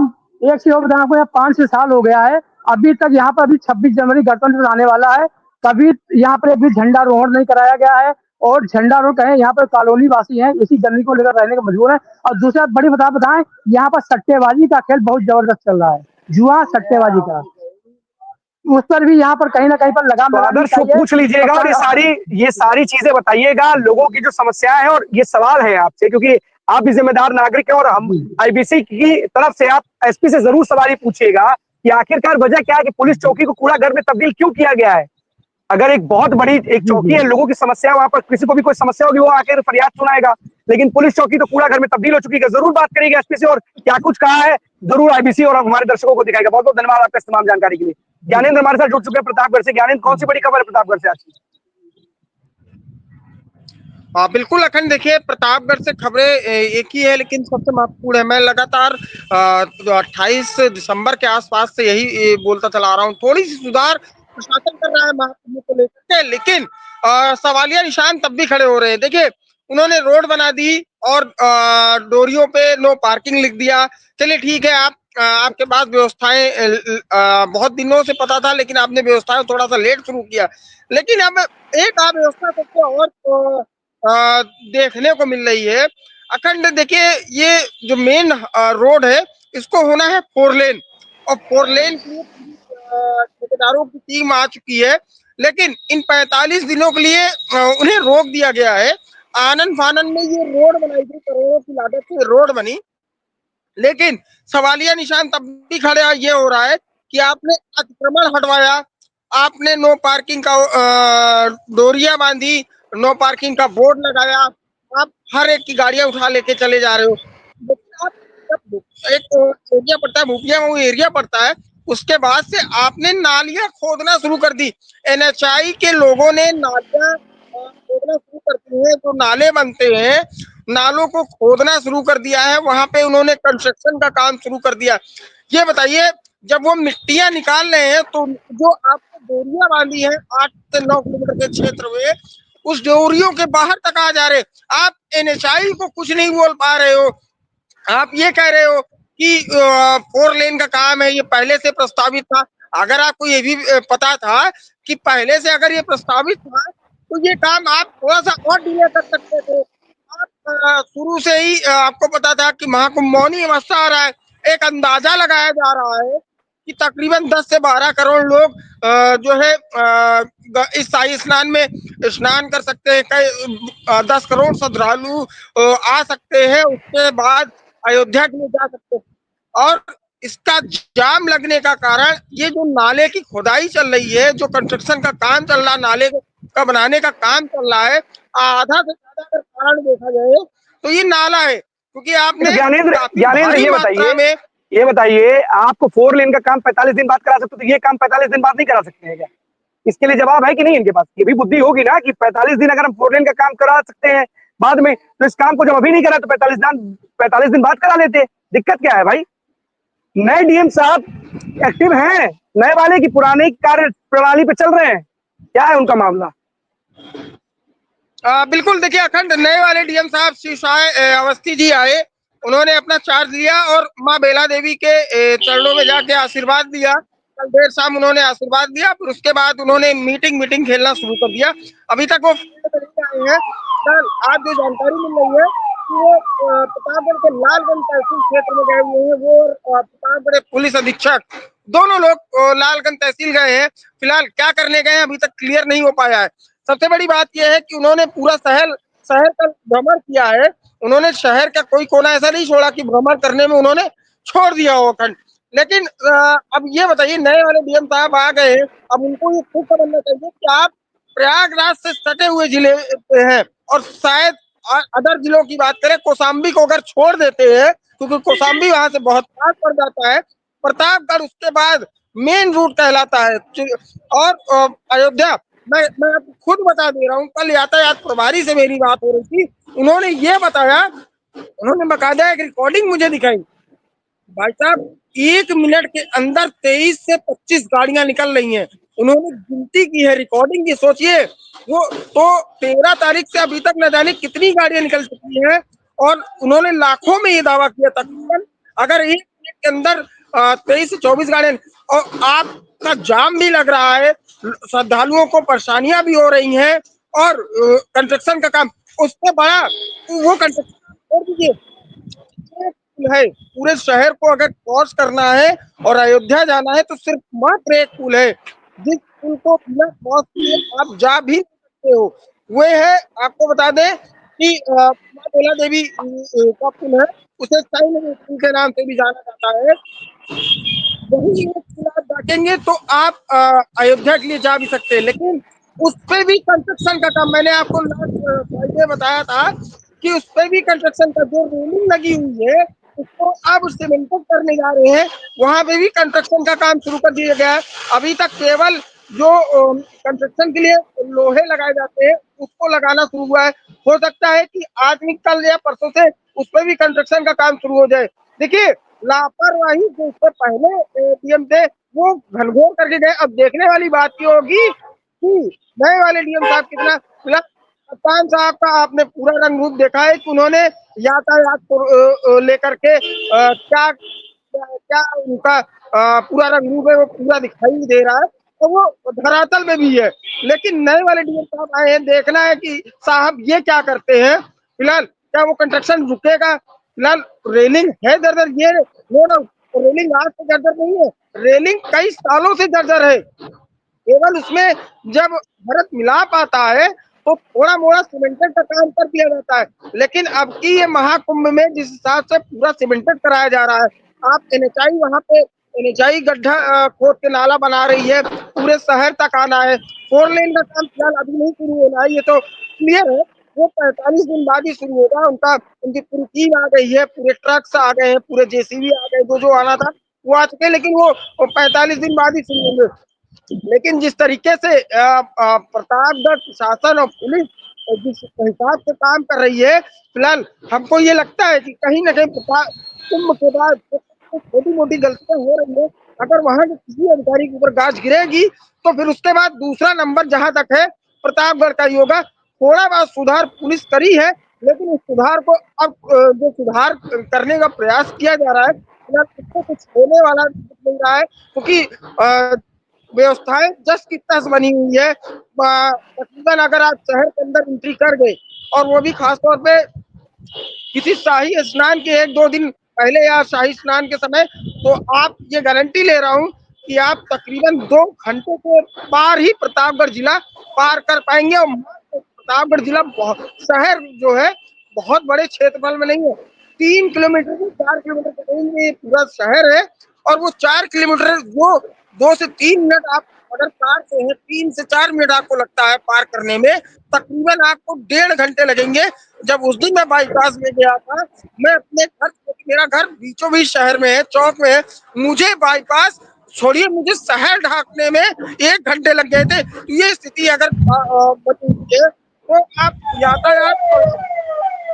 एक से और बताना आपको, यहाँ 5-6 साल हो गया है, अभी तक यहाँ पर अभी 26 जनवरी गणतंत्र दिवस आने वाला है, कभी यहाँ पर अभी झंडारोहण नहीं कराया गया है। और झंडारोहण कहें, यहाँ पर कॉलोनी वासी हैं, इसी गर्मी को लेकर रहने का मजबूर है। और दूसरा बड़ी बताएं, यहाँ पर सट्टेबाजी का खेल बहुत जबरदस्त चल रहा है, जुआ सट्टेबाजी का, उस पर भी यहाँ पर कहीं ना कहीं पर लगाम तो लगानी आदर्श वो चाहिए। पूछ लीजिएगा और ये सारी चीजें बताइएगा लोगों की जो समस्याएं हैं, और ये सवाल है आपसे क्योंकि आप भी जिम्मेदार नागरिक हैं और हम आईबीसी की तरफ से आप एसपी से जरूर सवाल ही पूछिएगा कि आखिरकार वजह क्या है कि पुलिस चौकी को कूड़ा घर में तब्दील क्यों किया गया है। अगर एक बहुत बड़ी एक चौकी है, लोगों की समस्या, वहां पर किसी को भी कोई समस्या होगी वो आकर फरियाद सुनाएगा, लेकिन पुलिस चौकी तो कूड़ा घर में तब्दील हो चुकी है। जरूर बात करेगी एसपी से और क्या कुछ कहा है जरूर आईबीसी और हमारे दर्शकों को दिखाएगा। बहुत बहुत धन्यवाद आपका इस तमाम जानकारी के लिए। ज्ञानेंद्र हमारे साथ जुड़ चुके हैं प्रतापगढ़ से। ज्ञानेंद्र, कौन सी बड़ी खबर है प्रतापगढ़ से आज की? बिल्कुल अखंड, देखिए प्रतापगढ़ से खबरें एक ही है लेकिन सबसे महत्वपूर्ण है। मैं लगातार 28 दिसंबर के आसपास से यही बोलता चला आ रहा हूँ, थोड़ी सी सुधार प्रशासन कर रहा है महाकुंभ को लेकर के, लेकिन सवालिया निशान तब भी खड़े हो रहे हैं। देखिए उन्होंने रोड बना दी और डोरियों पे नो पार्किंग लिख दिया। चलिए ठीक है, आपके पास व्यवस्थाएं बहुत दिनों से पता था, लेकिन आपने व्यवस्थाएं थोड़ा सा लेट शुरू किया। लेकिन अब एक व्यवस्था सबसे और देखने को मिल रही है अखंड। देखिए ये जो मेन रोड है इसको होना है 4 लेन, और 4 लेन के लिए ठेकेदारों की टीम आ चुकी है, लेकिन इन 45 दिनों के लिए उन्हें रोक दिया गया है। आनन फानन में ये रोड बनाई गई, करोड़ों की लागत से रोड बनी, लेकिन सवालिया निशान तब भी खड़े ये हो रहा है कि आपने अतिक्रमण हटवाया, आपने नो पार्किंग का डोरिया बांधी, नो पार्किंग का बोर्ड लगाया, आप हर एक की गाड़ियां उठा लेके चले जा रहे हो। लेकिन आप जब एक एरिया पड़ता है, भूपिया में वो एरिया पड़ता है, उसके बाद से आपने नालियां खोदना शुरू कर दी। एनएचआई के लोगों ने नालियां खोदना शुरू कर दी है, जो नाले बनते हैं नालों को खोदना शुरू कर दिया है, वहां पे उन्होंने कंस्ट्रक्शन का काम शुरू कर दिया। ये बताइए, जब वो मिट्टियां निकाल रहे हैं तो जो आपने डोरियां बांधी है 8 से 9 किलोमीटर के क्षेत्र में, उस डोरियों के बाहर तक आ जा रहे। आप एनएचआई को कुछ नहीं बोल पा रहे हो। आप ये कह रहे हो कि 4 लेन का काम है, ये पहले से प्रस्तावित था। अगर आपको ये भी पता था कि पहले से अगर ये प्रस्तावित था तो ये काम आप थोड़ा सा और डिले कर सकते थे। आप शुरू से ही आपको पता था कि महाकुंभ मौनी अवस्था आ रहा है। एक अंदाजा लगाया जा रहा है कि तकरीबन 10 से 12 करोड़ लोग जो है इस शाही स्नान में स्नान कर सकते हैं। कई 10 करोड़ श्रद्धालु आ सकते हैं। उसके बाद अयोध्या के लिए जा सकते हैं। और इसका जाम लगने का कारण ये जो नाले की खुदाई चल रही है, जो कंस्ट्रक्शन का काम चल रहा है, नाले का बनाने का काम चल रहा है, आधा से ज्यादा अगर कारण देखा जाए तो ये नाला है, क्योंकि आपने ज्ञानेंद्र काफी ज्ञानेंद्र भारी ये मात्रा बताइए, में ये बताइए, आपको 4 लेन का काम 45 दिन बाद करा सकते हो, तो ये काम 45 दिन बाद नहीं करा सकते हैं क्या? इसके लिए जवाब है कि नहीं इनके पास? ये भी बुद्धि होगी ना कि 45 दिन अगर हम 4 लेन का काम करा सकते हैं बाद में, तो इस काम को जब अभी नहीं करा तो 45 दिन बाद करा लेते। दिक्कत क्या है भाई? नए डीएम साहब एक्टिव हैं, नए वाले की पुरानी कार्य प्रणाली पे चल रहे हैं, क्या है उनका मामला? बिल्कुल, देखिए अखंड नए वाले डीएम साहब श्री साय अवस्थी जी आए, उन्होंने अपना चार्ज लिया और माँ बेला देवी के चरणों में जाके आशीर्वाद दिया। कल देर शाम उन्होंने आशीर्वाद दिया, फिर उसके बाद उन्होंने मीटिंग खेलना शुरू कर दिया। अभी तक वो फील्ड में नहीं आए हैं। कल आज जो जानकारी मिल रही है कि वो प्रतापगढ़ के लालगंज तहसील क्षेत्र में गए हुए हैं। वो और प्रतापगढ़ पुलिस अधीक्षक दोनों लोग लालगंज तहसील गए हैं। फिलहाल क्या करने गए हैं अभी तक क्लियर नहीं हो पाया है। सबसे बड़ी बात यह है कि उन्होंने पूरा शहर का भ्रमण किया है। उन्होंने शहर का कोई कोना ऐसा नहीं छोड़ा कि भ्रमण करने में उन्होंने छोड़ दिया हो अखंड। लेकिन अब ये बताइए, नए वाले डीएम साहब आ गए हैं, अब उनको ये खुद समझना चाहिए कि आप प्रयागराज से सटे हुए जिले पे हैं और शायद अदर जिलों की बात करें, कौशाम्बी को अगर छोड़ देते हैं, क्योंकि कौशाम्बी वहां से बहुत पास पड़ जाता है, प्रतापगढ़ उसके बाद मेन रूट कहलाता है। और अयोध्या, मैं आपको खुद बता दे रहा हूँ, कल यातायात प्रभारी से मेरी बात हो रही थी, उन्होंने ये बताया, उन्होंने बकायदा एक रिकॉर्डिंग मुझे दिखाई। भाई साहब, 1 मिनट के अंदर 23 से 25 गाड़ियां निकल रही हैं। उन्होंने गिनती की है, रिकॉर्डिंग की, सोचिए। वो तो 13 तारीख से अभी तक न जाने कितनी गाड़ियां निकल चुकी हैं और उन्होंने लाखों में ये दावा किया तकरीबन अगर 1 मिनट के अंदर 23 से 24 गाड़ियां। और आपका जाम भी लग रहा है, श्रद्धालुओं को परेशानियां भी हो रही हैं और कंस्ट्रक्शन का काम उससे बड़ा, वो कंस्ट्रक्शन छोड़ दीजिए, पुल है पूरे शहर को अगर क्रॉस करना है और अयोध्या जाना है तो सिर्फ मात्र एक पुल है, जिस पुल को बिना क्रॉस किए आप जा भी नहीं सकते हो। वो है, आपको बता दें कि माँ बेला देवी का पुल है, उसे साई पुल के नाम से भी जाना जाता है। वही एक पुल आप काटेंगे तो आप अयोध्या के लिए जा भी सकते हैं। लेकिन उस पे भी कंस्ट्रक्शन का काम, मैंने आपको लास्ट फ्राइडे बताया था कि उस पे भी कंस्ट्रक्शन का जो रेलिंग लगी हुई है उसको अब सीमेंटेड करने जा रहे हैं। वहां पे भी कंस्ट्रक्शन का काम शुरू कर दिया गया है। अभी तक केवल जो कंस्ट्रक्शन के लिए लोहे लगाए जाते हैं उसको लगाना शुरू हुआ है। हो सकता है कि आज कल या परसों से उस पर भी कंस्ट्रक्शन का काम शुरू हो जाए। देखिए, लापरवाही जो उससे पहले डीएम थे वो घनघोर करके गए। अब देखने वाली बात ये होगी कि नए वाले डीएम साहब कितना। कप्तान साहब का आपने पूरा रंग रूप देखा है कि उन्होंने यातायात को लेकर के क्या क्या क्या उनका पूरा रंग रूप है, वो पूरा दिखाई दे रहा है, तो वो धरातल में भी है। लेकिन नए वाले डीएम साहब आए हैं, देखना है कि साहब ये क्या करते हैं। फिलहाल क्या वो कंस्ट्रक्शन रुकेगा? फिलहाल रेलिंग है जर्जर, ये नो डाउट, रेलिंग आज से जर्जर नहीं है, रेलिंग कई सालों से जर्जर है। केवल उसमें जब भरत मिलाप आता है तो थोड़ा मोड़ा सीमेंटेड का काम कर दिया जाता है। लेकिन अब की ये महाकुंभ में जिस हिसाब से पूरा सीमेंटेड कराया जा रहा है, आप एनएचआई वहां पे एनएचआई गड्ढा खोद के नाला बना रही है, पूरे शहर तक आना है। 4 लेन का काम फिलहाल अभी नहीं शुरू होना है, ये तो क्लियर है। वो 45 दिन बाद ही शुरू होगा। उनकी पूरी टीम आ गई है, पूरे ट्रक्स आ गए हैं, पूरे जेसीबी आ गए, जो आना था वो आ चुके हैं, लेकिन वो 45 दिन बाद ही शुरू होंगे। लेकिन जिस तरीके से प्रतापगढ़ प्रशासन और पुलिस जिस हिसाब से काम कर रही है, फिलहाल हमको ये लगता है कि कहीं ना कहीं कुंभ के बाद छोटी मोटी गलतियां हो रही है। अगर वहां के किसी अधिकारी के ऊपर गाज गिरेगी तो फिर उसके बाद दूसरा नंबर जहां तक है प्रतापगढ़ का ही होगा। थोड़ा बहुत सुधार पुलिस करी है, लेकिन उस सुधार को अब जो सुधार करने का प्रयास किया जा रहा है इसको कुछ होने वाला नहीं रहा है, क्योंकि व्यवस्थाएं जस की तस बनी हुई है। तकरीबन अगर आप शहर के अंदर एंट्री कर गए, और वो भी खासतौर पे किसी शाही स्नान के 1-2 दिन पहले या शाही स्नान के समय, तो आप ये गारंटी ले रहा हूँ कि आप तकरीबन 2 घंटे के पार ही प्रतापगढ़ जिला पार कर पाएंगे। और प्रतापगढ़ जिला शहर जो है बहुत बड़े क्षेत्रफल में नहीं है, 3 किलोमीटर से 4 किलोमीटर के रेंज में पूरा शहर है। और वो 4 किलोमीटर जो 2 से 3 मिनट आप अगर कार से है, 3 से 4 मिनट आपको लगता है पार करने में, तकरीबन आपको 1.5 घंटे लगेंगे। जब उस दिन मैं बाईपास में गया था, मैं अपने घर, मेरा घर बीचों बीच शहर में है, चौक में है, मुझे बाईपास छोड़िए, मुझे शहर ढांकने में 1 घंटे लग गए थे। तो ये स्थिति अगर बनी है, तो आप यातायात और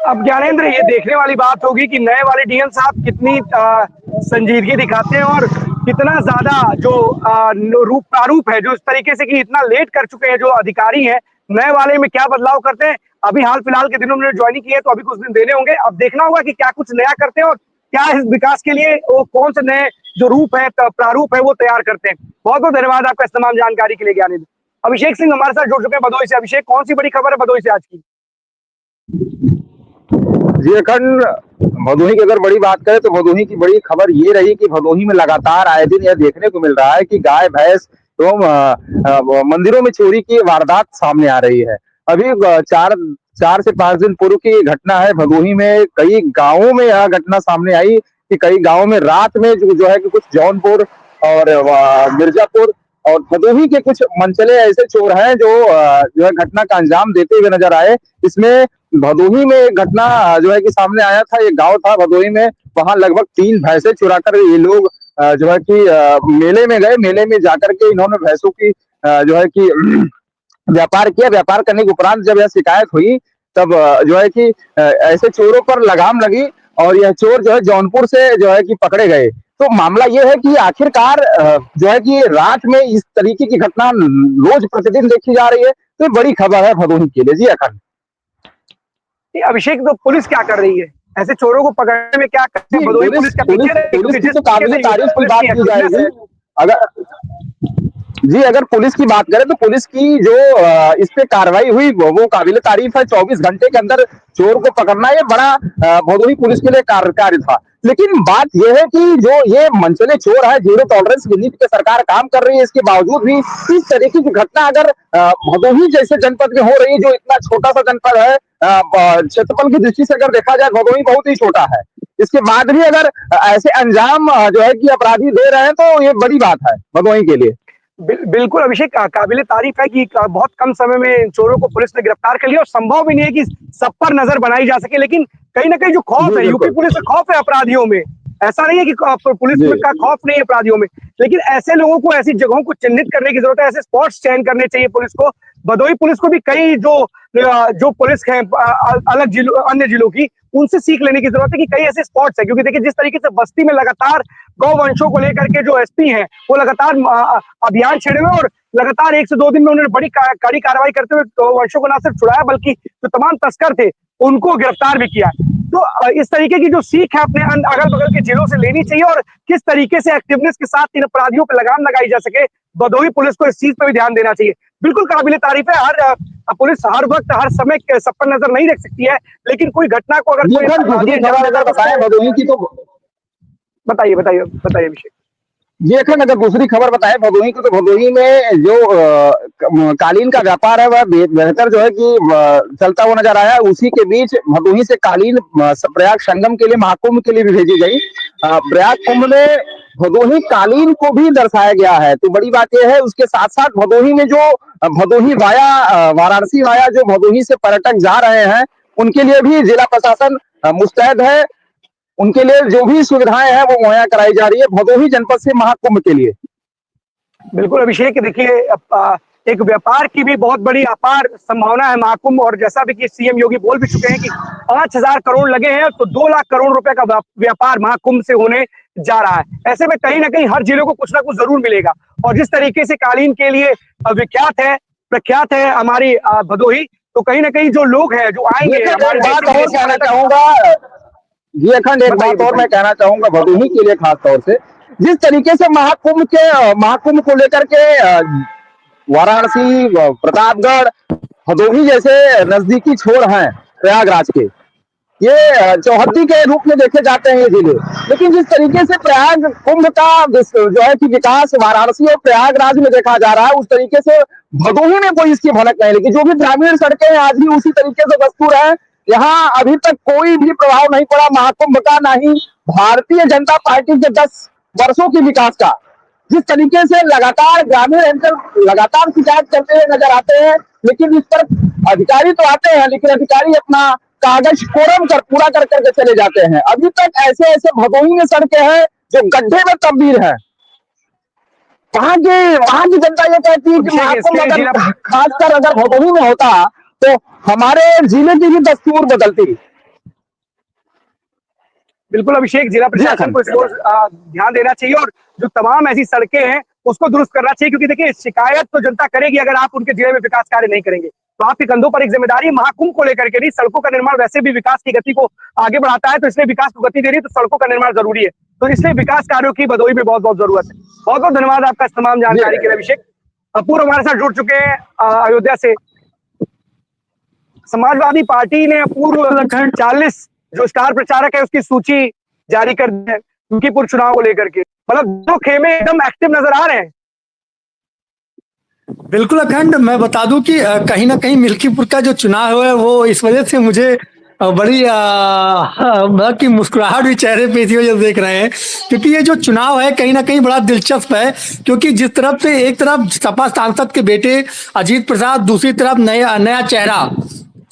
अब ज्ञानेंद्र, ये देखने वाली बात होगी कि नए वाले डीएम साहब कितनी संजीदगी दिखाते हैं और कितना ज्यादा जो रूप प्रारूप है, जो इस तरीके से कि इतना लेट कर चुके हैं जो अधिकारी हैं, नए वाले में क्या बदलाव करते हैं। अभी हाल फिलहाल के दिनों में ज्वाइनिंग की है, तो अभी कुछ दिन देने होंगे। अब देखना होगा कि क्या कुछ नया करते हैं और क्या इस विकास के लिए वो कौन से नए जो रूप है, प्रारूप है, वो तैयार करते हैं। बहुत बहुत धन्यवाद आपका इस तमाम जानकारी के लिए ज्ञानेंद्र। अभिषेक सिंह हमारे साथ जुड़ चुके हैं भदोही से। अभिषेक, कौन सी बड़ी खबर है भदोही से आज की? जी अखंड, भदोही की अगर बड़ी बात करें तो भदोही की बड़ी खबर ये रही कि भदोही में लगातार आए दिन यह देखने को मिल रहा है कि गाय भैंस एवं मंदिरों में चोरी की वारदात सामने आ रही है। अभी 4 से 5 दिन पूर्व की घटना है। भदोही में कई गांवों में यह घटना सामने आई कि कई गांवों में रात में जो है कि कुछ जौनपुर और मिर्जापुर और भदोही के कुछ मनचले ऐसे चोर हैं जो है घटना का अंजाम देते हुए नजर आए। इसमें भदोही में एक घटना जो है कि सामने आया था। एक गांव था भदोही में, वहां लगभग 3 भैंसे चुरा कर ये लोग जो है कि मेले में गए। मेले में जाकर के इन्होंने भैंसों की जो है कि व्यापार किया। व्यापार करने के उपरांत जब यह शिकायत हुई, तब जो है कि ऐसे चोरों पर लगाम लगी और यह चोर जो है जौनपुर से जो है कि पकड़े गए। तो मामला यह है कि आखिरकार जो है कि रात में इस तरीके की घटना रोज प्रतिदिन देखी जा रही है। तो बड़ी खबर है भदोही के लिए। जी अखंड। अभिषेक, तो पुलिस क्या कर रही है ऐसे चोरों को पकड़ने में? क्या करते हैं भदोही पुलिस का पीछे रही? पुलिस की तो काबिल तारीफ की बात की जाएगी। अगर पुलिस की बात करें तो पुलिस की जो इस पे कार्रवाई हुई वो काबिल तारीफ है। 24 घंटे के अंदर चोर को पकड़ना ये बड़ा भदोही पुलिस के लिए कार्य था। लेकिन बात यह है कि जो ये मनचले चोर है, जीरो टॉलरेंस की नीति पे सरकार काम कर रही है, इसके बावजूद भी इस तरीके की घटना अगर भदोही जैसे जनपद में हो रही है, जो इतना छोटा सा जनपद है, क्षेत्रफल की दृष्टि से अगर देखा जाए भदोही बहुत ही छोटा है, इसके बाद भी अगर ऐसे अंजाम जो है कि अपराधी दे रहे हैं, तो ये बड़ी बात है भदोही के लिए। बिल्कुल अभिषेक, काबिले तारीफ है कि बहुत कम समय में चोरों को पुलिस ने गिरफ्तार कर लिया। और संभव भी नहीं है कि सब पर नजर बनाई जा सके, लेकिन कहीं ना कहीं जो खौफ है, यूपी पुलिस का खौफ है अपराधियों में। ऐसा नहीं है कि पुलिस का खौफ नहीं है अपराधियों में, लेकिन ऐसे लोगों को ऐसी जगहों को चिन्हित करने की जरूरत है, ऐसे स्पॉट्स चयन करने चाहिए पुलिस को। भदोही पुलिस को भी कई जो पुलिस है अलग जिलों, अन्य जिलों की, उनसे सीख लेने की जरूरत है कि कई ऐसे स्पॉट्स है। क्योंकि देखिए, जिस तरीके से बस्ती में लगातार गौवंशों को लेकर के जो एसपी हैं वो लगातार अभियान छेड़े हुए, और लगातार 1 से 2 दिन में उन्होंने बड़ी कड़ी कार्रवाई करते हुए गौवंशों को न सिर्फ छुड़ाया, बल्कि जो तमाम तस्कर थे उनको गिरफ्तार भी किया। तो इस तरीके की जो सीख है अपने अगल बगल के जिलों से लेनी चाहिए, और किस तरीके से एक्टिवनेस के साथ इन अपराधियों पर लगाम लगाई जा सके, भदोही पुलिस को इस चीज पर भी ध्यान देना चाहिए। बिल्कुल काबिले तारीफ है। हर पुलिस हर वक्त हर समय सब पर नजर नहीं रख सकती है, लेकिन कोई घटना को अगर भदोही की, तो बताइए अभिषेक। जी अखंड, अगर दूसरी खबर बताएं भदोही की, तो भदोही में जो कालीन का व्यापार है वह बेहतर जो है कि चलता हुआ नजर आया। उसी के बीच भदोही से कालीन प्रयाग संगम के लिए, महाकुंभ के लिए भी भेजी गई। प्रयाग कुंभ में भदोही कालीन को भी दर्शाया गया है। तो बड़ी बात यह है। उसके साथ साथ भदोही में जो भदोही वाया वाराणसी वाया जो भदोही से पर्यटक जा रहे हैं, उनके लिए भी जिला प्रशासन मुस्तैद है। उनके लिए जो भी सुविधाएं हैं वो मुहैया कराई जा रही है भदोही जनपद से महाकुंभ के लिए। बिल्कुल अभिषेक, देखिए एक व्यापार की भी बहुत बड़ी अपार संभावना है महाकुंभ, और जैसा भी कि सीएम योगी बोल भी चुके हैं कि 5,000 करोड़ लगे हैं, तो 2 लाख करोड़ रुपए का व्यापार महाकुंभ से होने जा रहा है। ऐसे में कहीं ना कहीं हर जिले को कुछ ना कुछ जरूर मिलेगा। और जिस तरीके से कालीन के लिए प्रख्यात है हमारी भदोही, तो कहीं ना कहीं जो लोग हैं जो आएंगे, बात और कहना चाहूंगा जी अखंड, एक बात और मैं कहना चाहूंगा भदोही के लिए खास तौर से, जिस तरीके से महाकुंभ को लेकर के वाराणसी, प्रतापगढ़, भदोही जैसे नजदीकी छोर हैं प्रयागराज के, ये चौहद्दी के रूप में देखे जाते हैं ये जिले। लेकिन जिस तरीके से प्रयाग कुंभ का जो है कि विकास वाराणसी और प्रयागराज में देखा जा रहा है, उस तरीके से भदोही में कोई इसकी भनक नहीं लगी। जो भी ग्रामीण सड़कें हैं आज भी उसी तरीके से दस्तूर है। यहाँ अभी तक कोई भी प्रभाव नहीं पड़ा महाकुंभ का, ना ही भारतीय जनता पार्टी के 10 वर्षों के विकास का। जिस तरीके से लगातार ग्रामीण अंचल लगातार शिकायत करते हुए नजर आते हैं, लेकिन इस पर अधिकारी तो आते हैं, लेकिन अधिकारी अपना कागज कोरम कर पूरा कर करके चले जाते हैं। अभी तक ऐसे ऐसे भदोही में सड़कें हैं जो गड्ढे में तब्दील है। वहां की जनता ये कहती है कि महाकुंभ अगर खासकर अगर भदोही में होता तो हमारे जिले की भी दस्तूर बदलती। बिल्कुल अभिषेक, जिला प्रशासन को इस ओर ध्यान देना चाहिए और जो तमाम ऐसी सड़कें हैं उसको दुरुस्त करना चाहिए, क्योंकि देखिए शिकायत तो जनता करेगी अगर आप उनके जिले में विकास कार्य नहीं करेंगे। तो आपके कंधों पर एक जिम्मेदारी महाकुंभ को लेकर के नहीं, सड़कों का निर्माण वैसे भी विकास की गति को आगे बढ़ाता है, तो इसलिए विकास को गति दे रही है, तो सड़कों का निर्माण जरूरी है। तो इसलिए विकास कार्यों की भदोही में बहुत बहुत जरूरत है। बहुत बहुत धन्यवाद आपका इस तमाम जानकारी के लिए अभिषेक। अपूर्व हमारे साथ जुड़ चुके हैं अयोध्या से। समाजवादी पार्टी ने पूर्व 40 जो स्टार प्रचारक है उसकी सूची जारी कर दी है लखीमपुर चुनाव को लेकर के। मतलब दो खेमे एकदम एक्टिव नजर आ रहे हैं। बिल्कुल अखंड, मैं बता दूं कि कहीं ना कहीं मिल्कीपुर का जो चुनाव है वो इस वजह से मुझे बड़ी मतलब कि मुस्कुराहट भी चेहरे पे इसी वजह से देख रहे हैं, क्योंकि ये जो चुनाव है कहीं ना कहीं बड़ा दिलचस्प है। क्योंकि जिस तरफ से एक तरफ सपा सांसद के बेटे अजीत प्रसाद, दूसरी तरफ नया चेहरा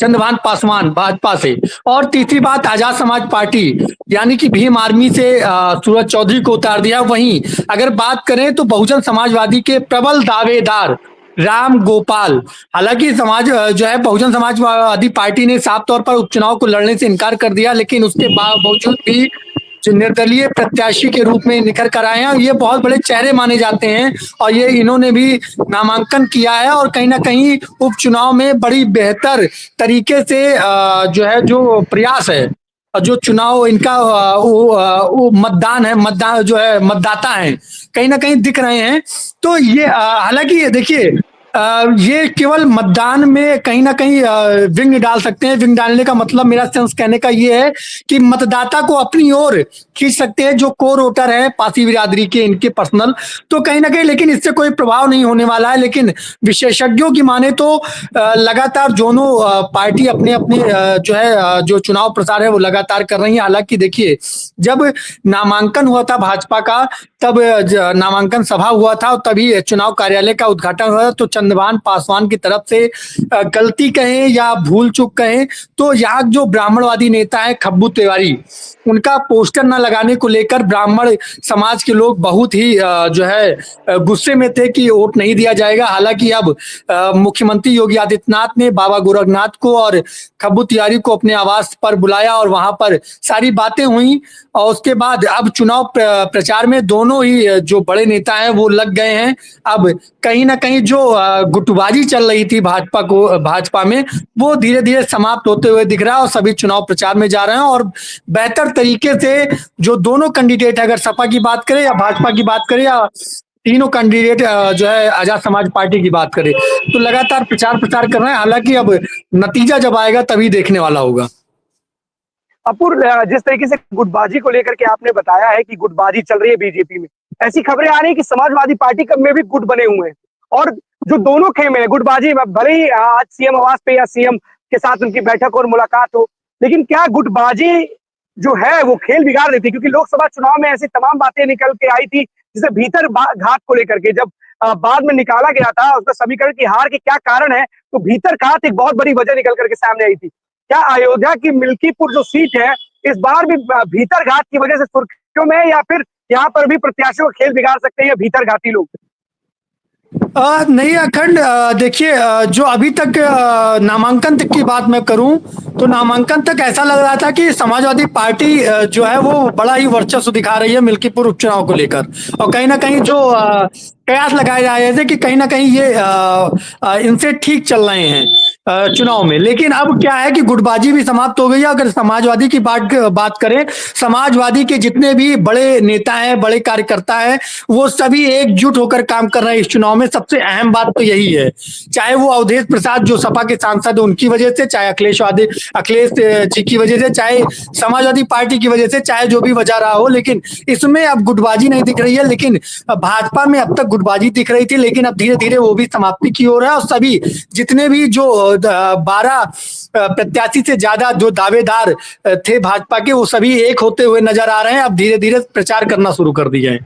चंद्रभान पासवान भाजपा से, और तीसरी बात आजाद समाज पार्टी यानी कि भीम आर्मी से सूरज चौधरी को उतार दिया। वहीं अगर बात करें तो बहुजन समाजवादी के प्रबल दावेदार राम गोपाल, हालांकि समाज जो है बहुजन समाजवादी पार्टी ने साफ तौर पर उपचुनाव को लड़ने से इनकार कर दिया, लेकिन उसके बावजूद भी जो निर्दलीय प्रत्याशी के रूप में निखर कर आए हैं, ये बहुत बड़े चेहरे माने जाते हैं और ये इन्होंने भी नामांकन किया है और कहीं ना कहीं उपचुनाव में बड़ी बेहतर तरीके से जो प्रयास है, जो चुनाव इनका वो मतदान जो है मतदाता है कहीं ना कहीं दिख रहे हैं। तो ये हालांकि देखिए ये केवल मतदान में कहीं ना कहीं विंग डाल सकते हैं। विंग डालने का मतलब मेरा सेंस कहने का ये है कि मतदाता को अपनी ओर खींच सकते हैं, जो कोर वोटर है पासी बिरादरी के, इनके पर्सनल, तो कहीं ना कहीं लेकिन इससे कोई प्रभाव नहीं होने वाला है। लेकिन विशेषज्ञों की माने तो लगातार दोनों पार्टी अपने अपने जो चुनाव प्रचार है वो लगातार कर रही है। हालांकि देखिए जब नामांकन हुआ था भाजपा का, तब नामांकन सभा हुआ था और तभी चुनाव कार्यालय का उद्घाटन हुआ, तो चंद्रभान पासवान की तरफ से गलती कहें या भूल चूक कहें तो यहाँ जो ब्राह्मणवादी नेता है खब्बू तिवारी, उनका पोस्टर न लगाने को लेकर ब्राह्मण समाज के लोग बहुत ही गुस्से में थे कि वोट नहीं दिया जाएगा। हालांकि अब मुख्यमंत्री योगी आदित्यनाथ ने बाबा गोरखनाथ को और खब्बू तिवारी को अपने आवास पर बुलाया और वहां पर सारी बातें हुई और उसके बाद अब चुनाव प्रचार में दोनों ही जो बड़े नेता हैं वो लग गए हैं। अब कहीं ना कहीं जो गुटबाजी चल रही थी भाजपा में वो धीरे धीरे समाप्त होते हुए दिख रहा है और सभी चुनाव प्रचार में जा रहे हैं और बेहतर तरीके से जो दोनों कैंडिडेट है, अगर सपा की बात करें या भाजपा की बात करें या तीनों कैंडिडेट जो है आजाद समाज पार्टी की बात करें, तो लगातार प्रचार कर रहे हैं। हालांकि अब नतीजा जब आएगा तभी देखने वाला होगा। अपूर्व, जिस तरीके से गुटबाजी को लेकर के आपने बताया है कि गुटबाजी चल रही है बीजेपी में, ऐसी खबरें आ रही है कि समाजवादी पार्टी में भी गुट बने हुए हैं और जो दोनों खेमे हैं गुटबाजी में, भले ही आज सीएम आवास पे या सीएम के साथ उनकी बैठक और मुलाकात हो, लेकिन क्या गुटबाजी जो है वो खेल बिगाड़ देती? क्योंकि लोकसभा चुनाव में ऐसी तमाम बातें निकल के आई थी, जिसे भीतर घात को लेकर के जब बाद में निकाला गया था उसका समीकरण की हार के क्या कारण है, तो भीतर घात एक बहुत बड़ी वजह निकल करके सामने आई थी। क्या अयोध्या की मिल्कीपुर जो सीट है इस बार भी भीतर घात की वजह से सुर्खियों में, या फिर यहाँ पर भी प्रत्याशियों का खेल बिगाड़ सकते हैं भीतर घाती लोग? नहीं अखंड, देखिए जो अभी तक नामांकन तक की बात मैं करूं तो नामांकन तक ऐसा लग रहा था कि समाजवादी पार्टी जो है वो बड़ा ही वर्चस्व दिखा रही है मिल्कीपुर उपचुनाव को लेकर और कहीं ना कहीं जो कयास लगाए जा रहे थे कि कहीं ना कहीं ये इनसे ठीक चल रहे हैं। चुनाव में। लेकिन अब क्या है कि गुटबाजी भी समाप्त हो गई है। अगर समाजवादी की बात करें, समाजवादी के जितने भी बड़े नेता हैं, बड़े कार्यकर्ता हैं, वो सभी एकजुट होकर काम कर रहे हैं इस चुनाव में। सबसे अहम बात तो यही है, चाहे वो अवधेश प्रसाद जो सपा के सांसद है उनकी वजह से, चाहे अखिलेश जी की वजह से, चाहे समाजवादी पार्टी की वजह से, चाहे जो भी वजह रहा हो, लेकिन इसमें अब गुटबाजी नहीं दिख रही है। लेकिन भाजपा में अब तक गुटबाजी दिख रही थी, लेकिन अब धीरे धीरे वो भी समाप्ति की ओर है। और सभी जितने भी जो 12 प्रत्याशी से ज्यादा जो दावेदार थे भाजपा के, वो सभी एक होते हुए नजर आ रहे हैं। अब धीरे धीरे प्रचार करना शुरू कर दिया है।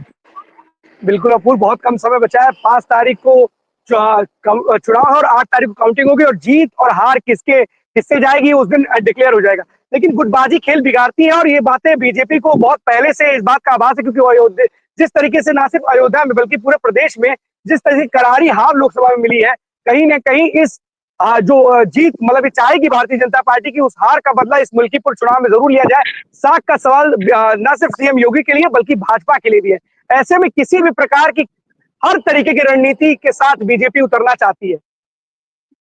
बिल्कुल अपूर्व, बहुत कम समय बचा है। 5 तारीख को चुनाव है और 8 तारीख को काउंटिंग होगी और जीत और हार किसके किससे जाएगी उस दिन डिक्लेयर हो जाएगा। लेकिन गुटबाजी खेल बिगाड़ती है और ये बातें बीजेपी को बहुत पहले से इस बात का आभास है, क्योंकि जिस तरीके से ना सिर्फ अयोध्या में बल्कि पूरे प्रदेश में जिस तरीके से करारी हार लोकसभा में मिली है, कहीं ना कहीं इस जो जीत मतलब चाहेगी भारतीय जनता पार्टी की, उस हार का बदला इस मलकीपुर चुनाव में जरूर लिया जाए। साख का सवाल न सिर्फ सीएम योगी के लिए बल्कि भाजपा के लिए भी है। ऐसे में किसी भी प्रकार की हर तरीके की रणनीति के साथ बीजेपी उतरना चाहती है।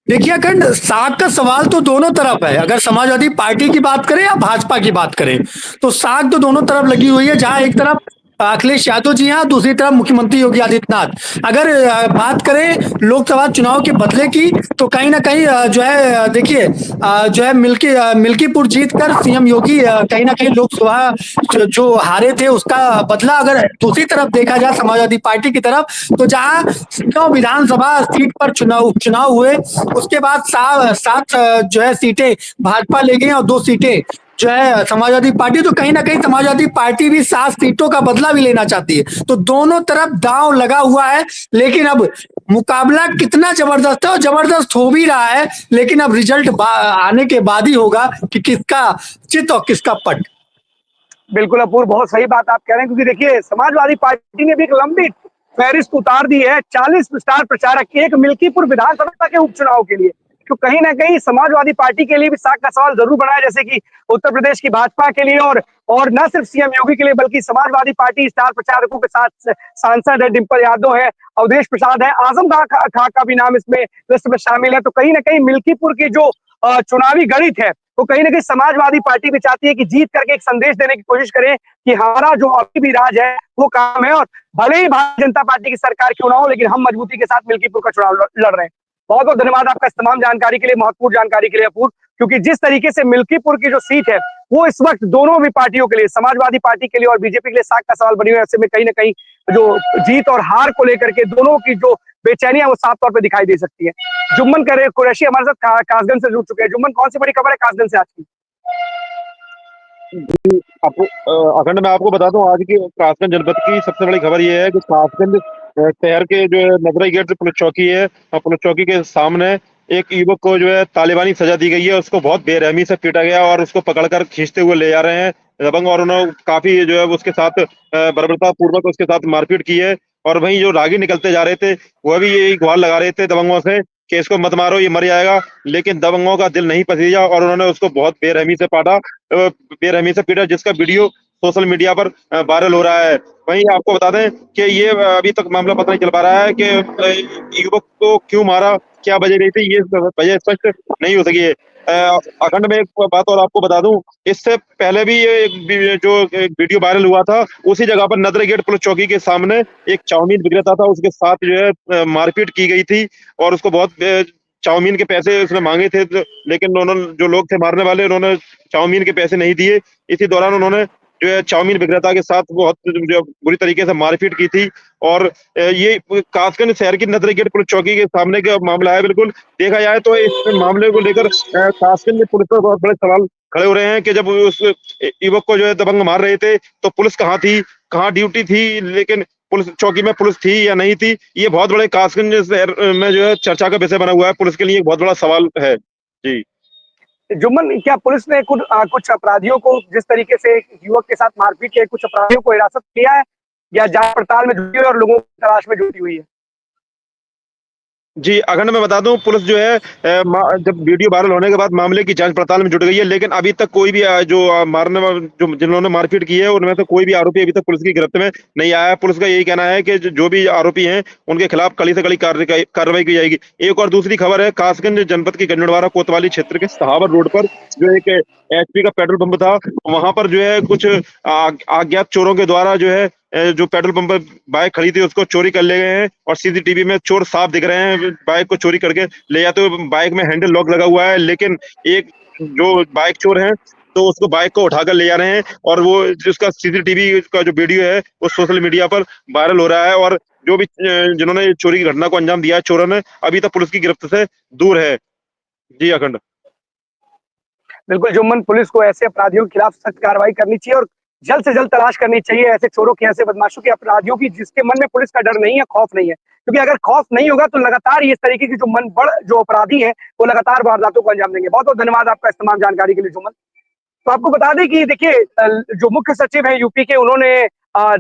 देखिए अखंड, साख का सवाल तो दोनों तरफ है। अगर समाजवादी पार्टी की बात करें या भाजपा की बात करें, तो साख तो दोनों तरफ लगी हुई है। जहां एक तरफ अखिलेश यादव जी हैं, दूसरी तरफ मुख्यमंत्री योगी आदित्यनाथ। अगर बात करें लोकसभा चुनाव के बदले की, तो कहीं ना कहीं जो है देखिए जो है मिल्कीपुर जीत कर सीएम योगी कहीं ना कहीं लोकसभा जो हारे थे उसका बदला अगर दूसरी तरफ देखा जाए समाजवादी पार्टी की तरफ, तो जहां 9 विधानसभा सीट पर उपचुनाव हुए, उसके बाद 7 जो है सीटें भाजपा ले गई और 2 सीटें जो है समाजवादी पार्टी। तो कहीं ना कहीं समाजवादी पार्टी भी 7 सीटों का बदला भी लेना चाहती है। तो दोनों तरफ दांव लगा हुआ है। लेकिन अब मुकाबला कितना जबरदस्त है, और जबरदस्त हो भी रहा है। लेकिन अब रिजल्ट आने के बाद ही होगा कि किसका चित और किसका पट। बिल्कुल अपूर्व, बहुत सही बात आप कह रहे हैं, क्योंकि देखिए समाजवादी पार्टी ने भी एक लंबी फहरिस्त उतार दी है 40 स्टार प्रचारक एक मिल्कीपुर विधानसभा के उपचुनाव के लिए। तो कहीं ना कहीं समाजवादी पार्टी के लिए भी साख का सवाल जरूर बना है, जैसे कि उत्तर प्रदेश की भाजपा के लिए और न सिर्फ सीएम योगी के लिए बल्कि समाजवादी पार्टी स्टार प्रचारकों के साथ सांसद है डिंपल यादव है, अवधेश प्रसाद है, आजम खां का भी नाम इसमें लिस्ट में शामिल है। तो कहीं ना कहीं मिल्कीपुर की जो चुनावी गणित है, वो कहीं ना कहीं समाजवादी पार्टी भी चाहती है कि जीत करके एक संदेश देने की कोशिश करें कि हमारा जो अभी भी राज है वो काम है, और भले ही भारतीय जनता पार्टी की सरकार क्यों ना हो, लेकिन हम मजबूती के साथ मिल्कीपुर का चुनाव लड़ रहे हैं। बहुत बहुत धन्यवाद आपका इस तमाम जानकारी के लिए, महत्वपूर्ण जानकारी के लिए अपूर्व, क्योंकि जिस तरीके से मिल्कीपुर की जो सीट है वो इस वक्त दोनों भी पार्टियों के लिए, समाजवादी पार्टी के लिए और बीजेपी के लिए साख का सवाल बनी हुई है। ऐसे में कहीं ना कहीं जो जीत और हार को लेकर के दोनों की जो बेचैनी है वो साफ तौर पर दिखाई दे सकती है। जुम्मन कुरैशी हमारे साथ कासगंज से जुड़ चुके हैं। जुम्मन, कौन सी बड़ी खबर है कासगंज से आज की? आपको अखंड मैं आपको बता दूं, आज की कासगंज जनपद की सबसे बड़ी खबर यह है कि कासगंज शहर के जो है नगरई गेट पुलिस चौकी है, और पुलिस चौकी के सामने एक युवक को जो है तालिबानी सजा दी गई है। उसको बहुत बेरहमी से पीटा गया और उसको पकड़कर खींचते हुए ले जा रहे हैं दबंग, और उन्होंने काफी जो है उसके साथ बर्बरता पूर्वक उसके साथ मारपीट की है। और वहीं जो रागी निकलते जा रहे थे वह भी यही गुहार लगा रहे थे दबंगों से कि इसको मत मारो, ये मर जाएगा। लेकिन दबंगों का दिल नहीं पसीजा और उन्होंने उसको बहुत बेरहमी से बेरहमी से पीटा, जिसका वीडियो सोशल मीडिया पर वायरल हो रहा है। वहीं आपको बता दें कि ये अभी तक मामला पता नहीं चल पा रहा है कि युवक को क्यों मारा, क्या वजह रही थी, ये वजह स्पष्ट नहीं हो सकी है। अखंड में एक बात और आपको बता दूं, इससे पहले भी ये जो एक वीडियो वायरल हुआ था, उसी जगह पर नदर गेट पुलिस चौकी के सामने एक चाउमीन विक्रेता था, उसके साथ जो है मारपीट की गई थी और उसको बहुत चाउमीन के पैसे उसने मांगे थे। लेकिन उन्होंने, जो लोग थे मारने वाले, उन्होंने चाउमीन के पैसे नहीं दिए। इसी दौरान उन्होंने जो है चाउमीन विक्रेता के साथ बहुत बुरी तरीके से मारपीट की थी। और ये कासगंज शहर की नदर गेट पुलिस चौकी के सामने का मामला है। बिल्कुल देखा जाए तो इस मामले को लेकर कासगंज पुलिस पर बहुत बड़े सवाल खड़े हो रहे हैं कि जब उस युवक को जो है दबंग मार रहे थे तो पुलिस कहाँ थी, कहाँ ड्यूटी थी, लेकिन पुलिस चौकी में पुलिस थी या नहीं थी, ये बहुत बड़े कासगंज शहर में जो है चर्चा का विषय बना हुआ है। पुलिस के लिए एक बहुत बड़ा सवाल है। जी जुम्मन, क्या पुलिस ने कुछ अपराधियों को, जिस तरीके से युवक के साथ मारपीट के कुछ अपराधियों को हिरासत किया है, या जांच पड़ताल में जुटी हुई और लोगों की तलाश में जुटी हुई है? जी, अखंड मैं बता दूं, पुलिस जो है जब वीडियो वायरल होने के बाद मामले की जांच पड़ताल में जुट गई है, लेकिन अभी तक कोई भी मारने वाले जो जिन्होंने मारपीट की है उनमें से कोई भी आरोपी अभी तक पुलिस की गिरफ्त में नहीं आया है। पुलिस का यही कहना है कि जो भी आरोपी हैं उनके खिलाफ कड़ी से कड़ी कार्रवाई की जाएगी। एक और दूसरी खबर है, कासगंज जनपद की गंजड़वाड़ा कोतवाली क्षेत्र के सहावर रोड पर जो एक एचपी का पेट्रोल पंप था, वहां पर जो है कुछ अज्ञात चोरों के द्वारा जो है जो पेट्रोल पंप पर बाइक खड़ी थी उसको चोरी कर ले गए हैं और सीसीटीवी में चोर साफ दिख रहे हैं बाइक को चोरी करके ले जाते हुए। बाइक में हैंडल लॉक लगा हुआ है, लेकिन एक जो बाइक चोर हैं तो उसको बाइक को उठाकर ले जा रहे हैं और वो जिसका सीसीटीवी का जो वीडियो है वो सोशल मीडिया पर वायरल हो रहा है। और जो भी जिन्होंने चोरी की घटना को अंजाम दिया है चोरों ने, अभी तक पुलिस की गिरफ्त से दूर है। जी अखंड। बिल्कुल जुम्मन, पुलिस को ऐसे अपराधियों के खिलाफ सख्त कार्रवाई करनी चाहिए और जल्द से जल्द तलाश करनी चाहिए ऐसे चोरों की, ऐसे बदमाशों के, अपराधियों की जिसके मन में पुलिस का डर नहीं है, खौफ नहीं है। क्योंकि अगर खौफ नहीं होगा तो लगातार इस तरीके की जो मनगढ़ जो अपराधी हैं वो लगातार वारदातों को अंजाम देंगे। बहुत बहुत धन्यवाद आपका इस तमाम जानकारी के लिए जुम्मन। तो आपको बता दें कि देखिए जो मुख्य सचिव हैं यूपी के, उन्होंने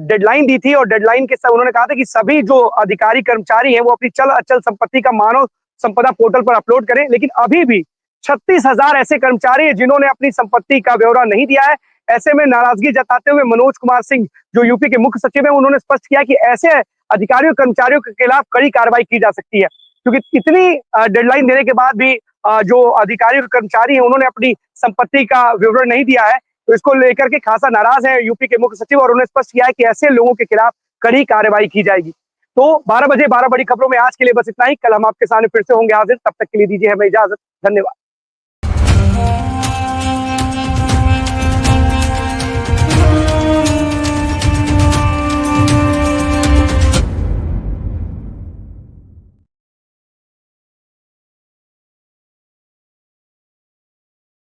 डेडलाइन दी थी और डेडलाइन के साथ उन्होंने कहा था कि सभी जो अधिकारी कर्मचारी हैं वो अपनी चल अचल संपत्ति का मानव संपदा पोर्टल पर अपलोड करें। लेकिन अभी भी 36,000 ऐसे कर्मचारी हैं जिन्होंने अपनी संपत्ति का ब्यौरा नहीं दिया है। ऐसे में नाराजगी जताते हुए मनोज कुमार सिंह जो यूपी के मुख्य सचिव हैं उन्होंने स्पष्ट किया कि ऐसे अधिकारियों कर्मचारियों के खिलाफ कड़ी कार्रवाई की जा सकती है। क्योंकि इतनी डेडलाइन देने के बाद भी जो अधिकारी कर्मचारी हैं उन्होंने अपनी संपत्ति का विवरण नहीं दिया है, तो इसको लेकर के खासा नाराज है यूपी के मुख्य सचिव और उन्होंने स्पष्ट किया है कि ऐसे लोगों के खिलाफ कड़ी कार्रवाई की जाएगी। तो 12 बजे 12 बड़ी खबरों में आज के लिए बस इतना ही। कल हम आपके सामने फिर से होंगे हाजिर, तब तक के लिए दीजिए हमें इजाजत। धन्यवाद।